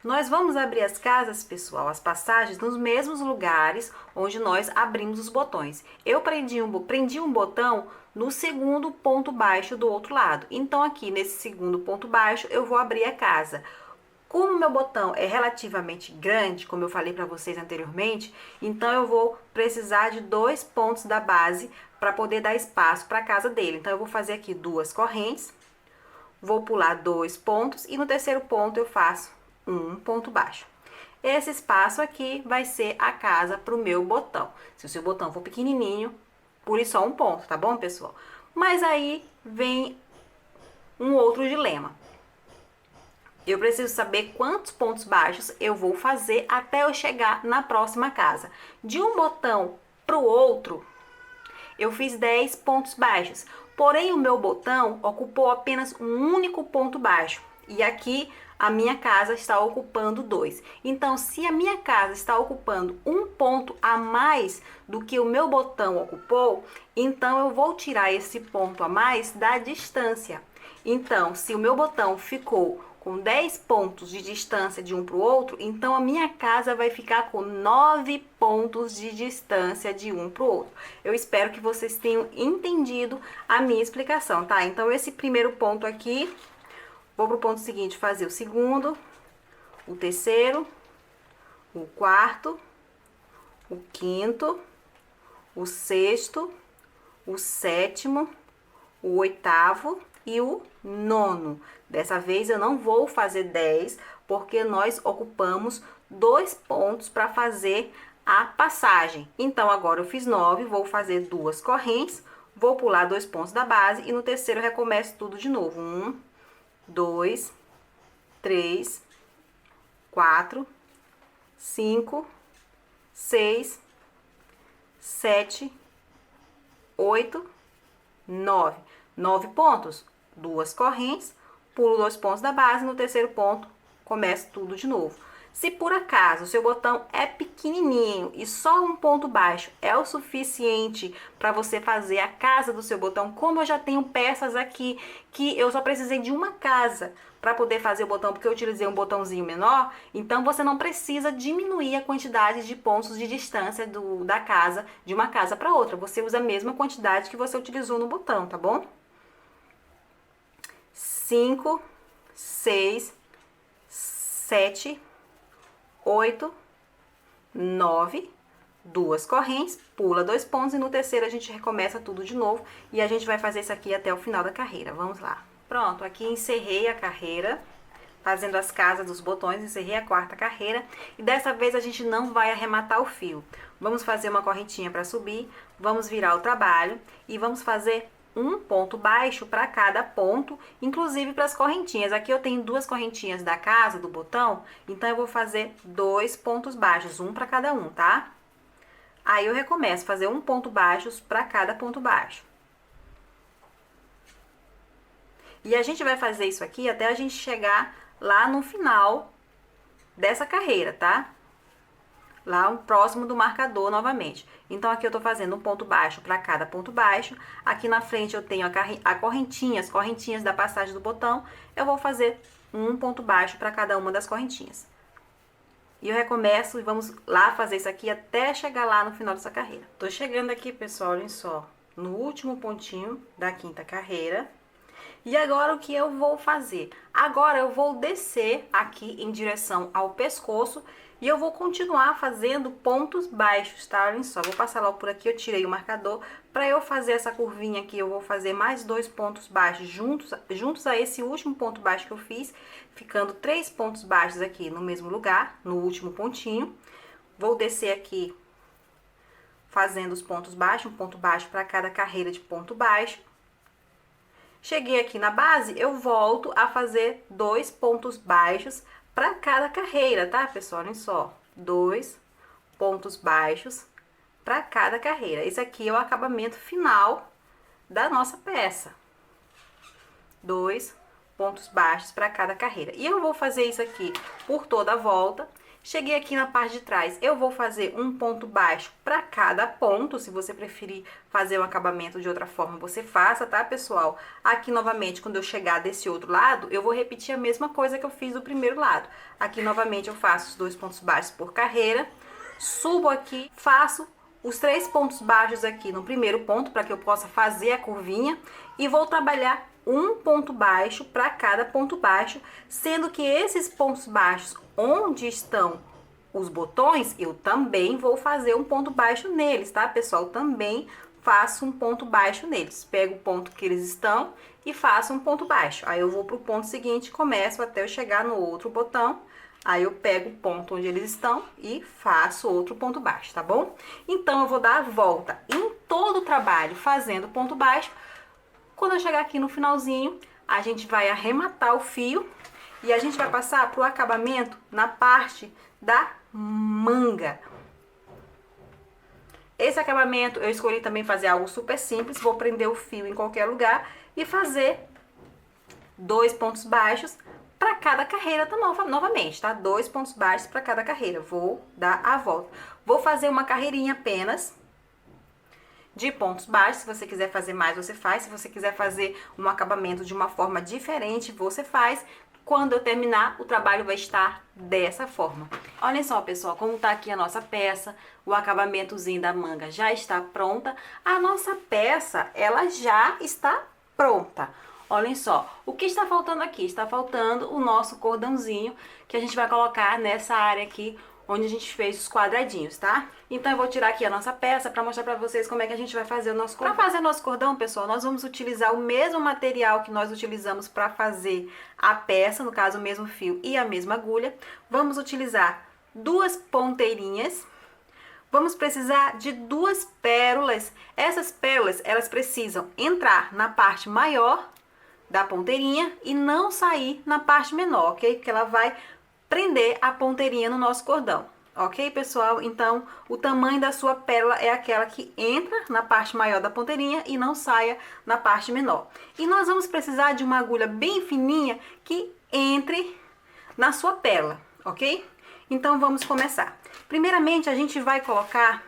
Nós vamos abrir as casas, pessoal, as passagens, nos mesmos lugares onde nós abrimos os botões. Eu prendi um botão no segundo ponto baixo do outro lado. Então, aqui nesse segundo ponto baixo, eu vou abrir a casa. Como o meu botão é relativamente grande, como eu falei para vocês anteriormente, então eu vou precisar de 2 pontos da base para poder dar espaço para a casa dele. Então, eu vou fazer aqui 2 correntes, vou pular 2 pontos e no terceiro ponto eu faço um ponto baixo. Esse espaço aqui vai ser a casa para o meu botão. Se o seu botão for pequenininho, pule só um ponto, tá bom, pessoal? Mas aí vem um outro dilema. Eu preciso saber quantos pontos baixos eu vou fazer até eu chegar na próxima casa. De um botão para o outro, eu fiz 10 pontos baixos. Porém, o meu botão ocupou apenas um único ponto baixo. E aqui a minha casa está ocupando 2. Então, se a minha casa está ocupando um ponto a mais do que o meu botão ocupou, então eu vou tirar esse ponto a mais da distância. Então, se o meu botão ficou com 10 pontos de distância de um para o outro, então a minha casa vai ficar com 9 pontos de distância de um para o outro. Eu espero que vocês tenham entendido a minha explicação, tá? Então, esse primeiro ponto aqui, vou para o ponto seguinte fazer o segundo, o terceiro, o quarto, o quinto, o sexto, o sétimo, o oitavo e o nono. Dessa vez eu não vou fazer 10, porque nós ocupamos 2 pontos para fazer a passagem. Então, agora eu fiz 9, vou fazer 2 correntes, vou pular 2 pontos da base e no terceiro eu recomeço tudo de novo. 1, 2, 3, 4, 5, 6, 7, 8, 9. 9 pontos, 2 correntes, pulo 2 pontos da base, no terceiro ponto começo tudo de novo. Se por acaso o seu botão é pequenininho e só um ponto baixo é o suficiente para você fazer a casa do seu botão, como eu já tenho peças aqui que eu só precisei de uma casa para poder fazer o botão, porque eu utilizei um botãozinho menor, então você não precisa diminuir a quantidade de pontos de distância da casa, de uma casa para outra. Você usa a mesma quantidade que você utilizou no botão, tá bom? 5, 6, 7, 8, 9, 2 correntes, pula 2 pontos e no terceiro a gente recomeça tudo de novo e a gente vai fazer isso aqui até o final da carreira. Vamos lá. Pronto, aqui encerrei a carreira, fazendo as casas dos botões, encerrei a 4ª carreira e dessa vez a gente não vai arrematar o fio. Vamos fazer uma correntinha para subir, vamos virar o trabalho e vamos fazer um ponto baixo para cada ponto, inclusive para as correntinhas. Aqui eu tenho 2 correntinhas da casa, do botão, então eu vou fazer 2 pontos baixos, um para cada um, tá? Aí eu recomeço a fazer um ponto baixo para cada ponto baixo. E a gente vai fazer isso aqui até a gente chegar lá no final dessa carreira, tá? Lá próximo do marcador novamente. Então aqui eu tô fazendo um ponto baixo para cada ponto baixo. Aqui na frente eu tenho a correntinha, as correntinhas da passagem do botão. Eu vou fazer um ponto baixo para cada uma das correntinhas. E eu recomeço e vamos lá fazer isso aqui até chegar lá no final dessa carreira. Tô chegando aqui, pessoal, olhem só, no último pontinho da quinta carreira. E agora o que eu vou fazer? Agora eu vou descer aqui em direção ao pescoço e eu vou continuar fazendo pontos baixos, tá? Olhem só, vou passar logo por aqui, eu tirei o marcador. Para eu fazer essa curvinha aqui, eu vou fazer mais 2 pontos baixos juntos a esse último ponto baixo que eu fiz, ficando 3 pontos baixos aqui no mesmo lugar, no último pontinho. Vou descer aqui fazendo os pontos baixos, um ponto baixo para cada carreira de ponto baixo. Cheguei aqui na base, eu volto a fazer 2 pontos baixos para cada carreira, tá, pessoal? Olhem só, 2 pontos baixos para cada carreira. Esse aqui é o acabamento final da nossa peça. 2 pontos baixos para cada carreira. E eu vou fazer isso aqui por toda a volta. Cheguei aqui na parte de trás, eu vou fazer um ponto baixo para cada ponto. Se você preferir fazer o acabamento de outra forma, você faça, tá, pessoal? Aqui, novamente, quando eu chegar desse outro lado, eu vou repetir a mesma coisa que eu fiz do primeiro lado. Aqui, novamente, eu faço os 2 pontos baixos por carreira. Subo aqui, faço os 3 pontos baixos aqui no primeiro ponto, para que eu possa fazer a curvinha. E vou trabalhar um ponto baixo para cada ponto baixo, sendo que esses pontos baixos onde estão os botões, eu também vou fazer um ponto baixo neles, tá, pessoal? Também faço um ponto baixo neles. Pego o ponto que eles estão e faço um ponto baixo. Aí eu vou pro ponto seguinte, começo até eu chegar no outro botão. Aí eu pego o ponto onde eles estão e faço outro ponto baixo, tá bom? Então eu vou dar a volta em todo o trabalho fazendo ponto baixo. Quando eu chegar aqui no finalzinho, a gente vai arrematar o fio e a gente vai passar pro acabamento na parte da manga. Esse acabamento eu escolhi também fazer algo super simples. Vou prender o fio em qualquer lugar e fazer 2 pontos baixos para cada carreira novamente, tá? 2 pontos baixos para cada carreira. Vou dar a volta. Vou fazer uma carreirinha apenas de pontos baixos. Se você quiser fazer mais, você faz. Se você quiser fazer um acabamento de uma forma diferente, você faz. Quando eu terminar, o trabalho vai estar dessa forma. Olhem só, pessoal, como tá aqui a nossa peça. O acabamentozinho da manga já está pronta. A nossa peça, ela já está pronta. Olhem só, o que está faltando aqui? Está faltando o nosso cordãozinho, que a gente vai colocar nessa área aqui, onde a gente fez os quadradinhos, tá? Então eu vou tirar aqui a nossa peça para mostrar para vocês como é que a gente vai fazer o nosso cordão. Para fazer o nosso cordão, pessoal, nós vamos utilizar o mesmo material que nós utilizamos para fazer a peça, no caso o mesmo fio e a mesma agulha. Vamos utilizar 2 ponteirinhas. Vamos precisar de 2 pérolas. Essas pérolas, elas precisam entrar na parte maior da ponteirinha e não sair na parte menor, ok? Porque ela vai prender a ponteirinha no nosso cordão, ok, pessoal? Então, o tamanho da sua pérola é aquela que entra na parte maior da ponteirinha e não saia na parte menor. E nós vamos precisar de uma agulha bem fininha que entre na sua pérola, ok? Então, vamos começar. Primeiramente, a gente vai colocar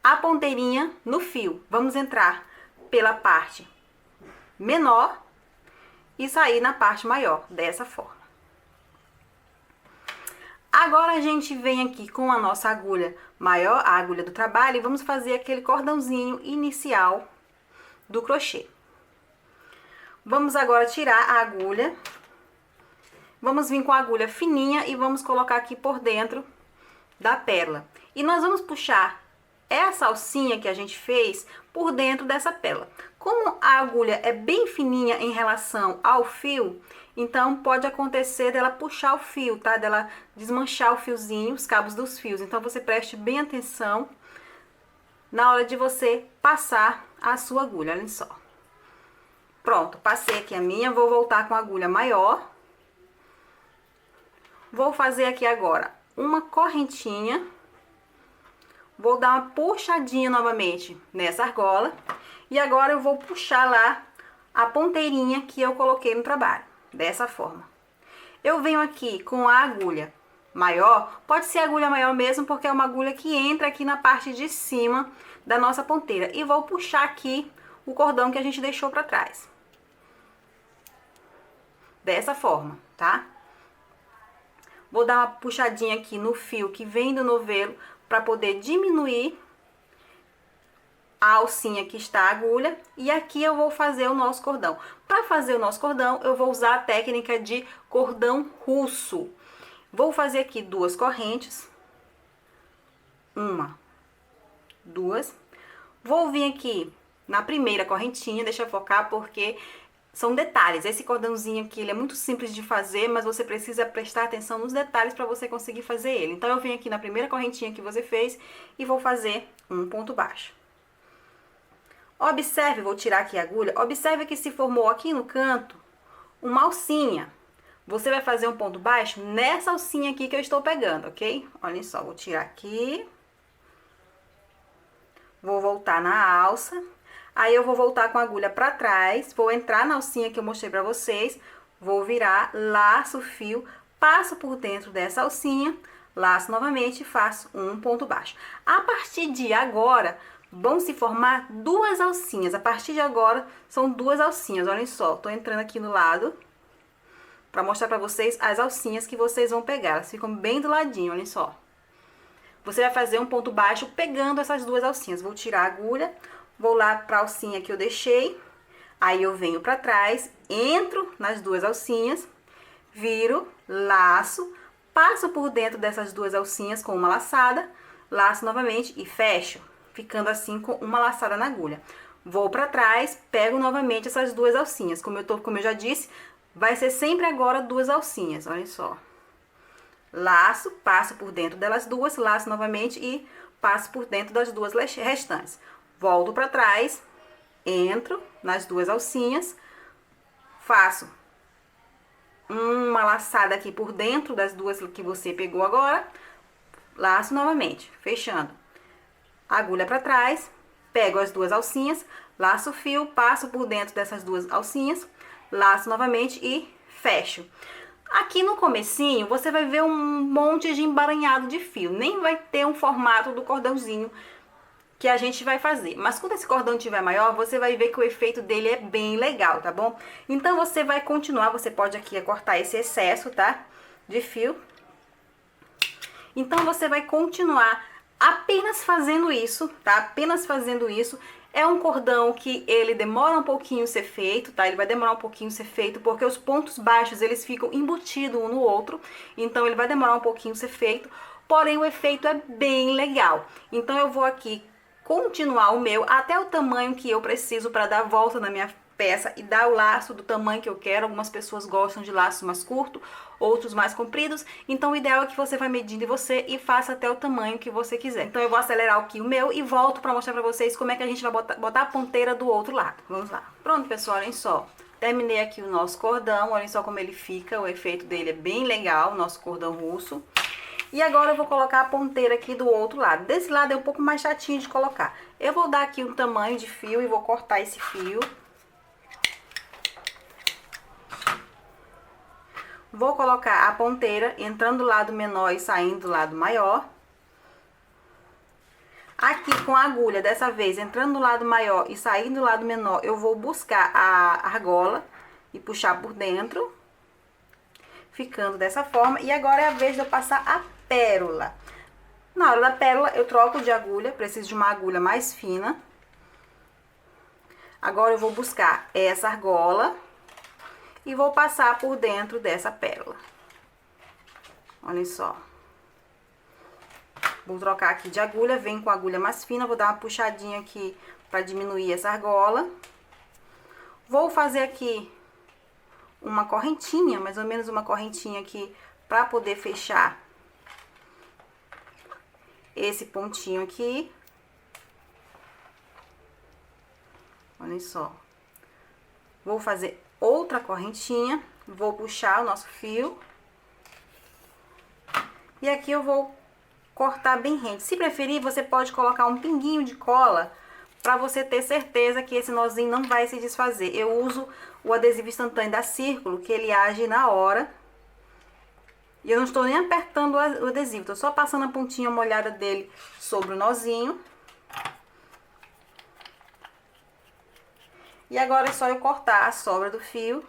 a ponteirinha no fio. Vamos entrar pela parte menor e sair na parte maior, dessa forma. Agora a gente vem aqui com a nossa agulha maior, a agulha do trabalho, e vamos fazer aquele cordãozinho inicial do crochê. Vamos agora tirar a agulha. Vamos vir com a agulha fininha e vamos colocar aqui por dentro da pérola. E nós vamos puxar essa alcinha que a gente fez por dentro dessa pérola. Como a agulha é bem fininha em relação ao fio, então pode acontecer dela puxar o fio, tá? Dela desmanchar o fiozinho, os cabos dos fios. Então você preste bem atenção na hora de você passar a sua agulha, olha só. Pronto, passei aqui a minha, vou voltar com a agulha maior. Vou fazer aqui agora uma correntinha. Vou dar uma puxadinha novamente nessa argola. E agora eu vou puxar lá a ponteirinha que eu coloquei no trabalho. Dessa forma. Eu venho aqui com a agulha maior. Pode ser agulha maior mesmo, porque é uma agulha que entra aqui na parte de cima da nossa ponteira. E vou puxar aqui o cordão que a gente deixou pra trás. Dessa forma, tá? Vou dar uma puxadinha aqui no fio que vem do novelo para poder diminuir a alcinha que está a agulha. E aqui eu vou fazer o nosso cordão. Para fazer o nosso cordão, eu vou usar a técnica de cordão russo. Vou fazer aqui 2 correntes. 1, 2. Vou vir aqui na primeira correntinha, deixa eu focar porque são detalhes. Esse cordãozinho aqui, ele é muito simples de fazer, mas você precisa prestar atenção nos detalhes para você conseguir fazer ele. Então, eu venho aqui na primeira correntinha que você fez e vou fazer um ponto baixo. Observe, vou tirar aqui a agulha, observe que se formou aqui no canto uma alcinha. Você vai fazer um ponto baixo nessa alcinha aqui que eu estou pegando, ok? Olha só, vou tirar aqui. Vou voltar na alça. Aí eu vou voltar com a agulha pra trás, vou entrar na alcinha que eu mostrei pra vocês, vou virar, laço o fio, passo por dentro dessa alcinha, laço novamente e faço um ponto baixo. A partir de agora, vão se formar 2 alcinhas. A partir de agora, são 2 alcinhas. Olhem só, tô entrando aqui no lado pra mostrar pra vocês as alcinhas que vocês vão pegar. Elas ficam bem do ladinho, olhem só. Você vai fazer um ponto baixo pegando essas 2 alcinhas. Vou tirar a agulha. Vou lá pra alcinha que eu deixei, aí eu venho pra trás, entro nas 2 alcinhas, viro, laço, passo por dentro dessas 2 alcinhas com uma laçada, laço novamente e fecho, ficando assim com uma laçada na agulha. Vou pra trás, pego novamente essas 2 alcinhas, como eu já disse, vai ser sempre agora 2 alcinhas, olha só. Laço, passo por dentro delas 2, laço novamente e passo por dentro das 2 restantes. Volto pra trás, entro nas 2 alcinhas, faço uma laçada aqui por dentro das 2 que você pegou agora, laço novamente, fechando. Agulha pra trás, pego as 2 alcinhas, laço o fio, passo por dentro dessas 2 alcinhas, laço novamente e fecho. Aqui no comecinho, você vai ver um monte de embaranhado de fio, nem vai ter um formato do cordãozinho que a gente vai fazer. Mas quando esse cordão tiver maior, você vai ver que o efeito dele é bem legal, tá bom? Então, você vai continuar, você pode aqui cortar esse excesso, tá? De fio. Então, você vai continuar apenas fazendo isso, tá? Apenas fazendo isso. É um cordão que ele demora um pouquinho ser feito, tá? Ele vai demorar um pouquinho ser feito, porque os pontos baixos, eles ficam embutidos um no outro. Então, ele vai demorar um pouquinho ser feito. Porém, o efeito é bem legal. Então, eu vou aqui continuar o meu até o tamanho que eu preciso para dar a volta na minha peça e dar o laço do tamanho que eu quero. Algumas pessoas gostam de laço mais curto, outros mais compridos. Então o ideal é que você vai medindo você e faça até o tamanho que você quiser. Então eu vou acelerar aqui o meu e volto para mostrar para vocês como é que a gente vai botar a ponteira do outro lado. Vamos lá. Pronto, pessoal, olhem só. Terminei aqui o nosso cordão, olhem só como ele fica. O efeito dele é bem legal, o nosso cordão russo. E agora eu vou colocar a ponteira aqui do outro lado. Desse lado é um pouco mais chatinho de colocar. Eu vou dar aqui um tamanho de fio e vou cortar esse fio. Vou colocar a ponteira entrando do lado menor e saindo do lado maior. Aqui com a agulha, dessa vez, entrando do lado maior e saindo do lado menor, eu vou buscar a argola e puxar por dentro. Ficando dessa forma. E agora é a vez de eu passar a pérola. Na hora da pérola, eu troco de agulha, preciso de uma agulha mais fina. Agora eu vou buscar essa argola e vou passar por dentro dessa pérola. Olhem só. Vou trocar aqui de agulha, venho com a agulha mais fina, vou dar uma puxadinha aqui para diminuir essa argola. Vou fazer aqui uma correntinha, mais ou menos uma correntinha aqui, para poder fechar esse pontinho aqui. Olhem só. Vou fazer outra correntinha, vou puxar o nosso fio. E aqui eu vou cortar bem rente. Se preferir, você pode colocar um pinguinho de cola para você ter certeza que esse nozinho não vai se desfazer. Eu uso o adesivo instantâneo da Círculo, que ele age na hora. E eu não estou nem apertando o adesivo, estou só passando a pontinha molhada dele sobre o nozinho. E agora é só eu cortar a sobra do fio.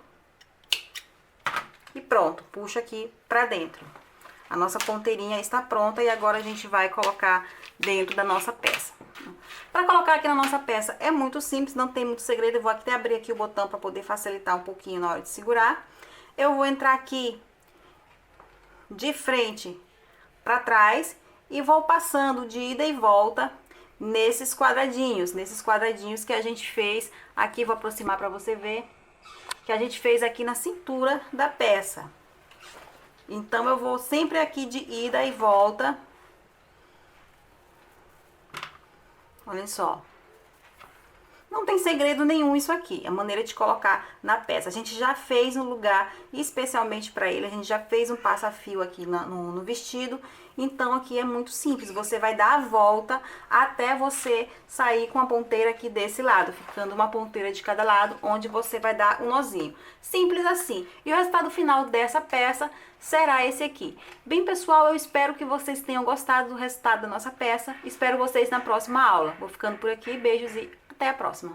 E pronto, puxa aqui pra dentro. A nossa ponteirinha está pronta e agora a gente vai colocar dentro da nossa peça. Para colocar aqui na nossa peça é muito simples, não tem muito segredo. Eu vou até abrir aqui o botão para poder facilitar um pouquinho na hora de segurar. Eu vou entrar aqui de frente para trás e vou passando de ida e volta nesses quadradinhos que a gente fez aqui. Vou aproximar para você ver que a gente fez aqui na cintura da peça. Então eu vou sempre aqui de ida e volta. Olha só. Não tem segredo nenhum isso aqui, a maneira de colocar na peça. A gente já fez um lugar especialmente para ele, a gente já fez um passa-fio aqui no vestido. Então aqui é muito simples, você vai dar a volta até você sair com a ponteira aqui desse lado, ficando uma ponteira de cada lado, onde você vai dar um nozinho. Simples assim. E o resultado final dessa peça será esse aqui. Bem, pessoal, eu espero que vocês tenham gostado do resultado da nossa peça. Espero vocês na próxima aula. Vou ficando por aqui, beijos e até a próxima.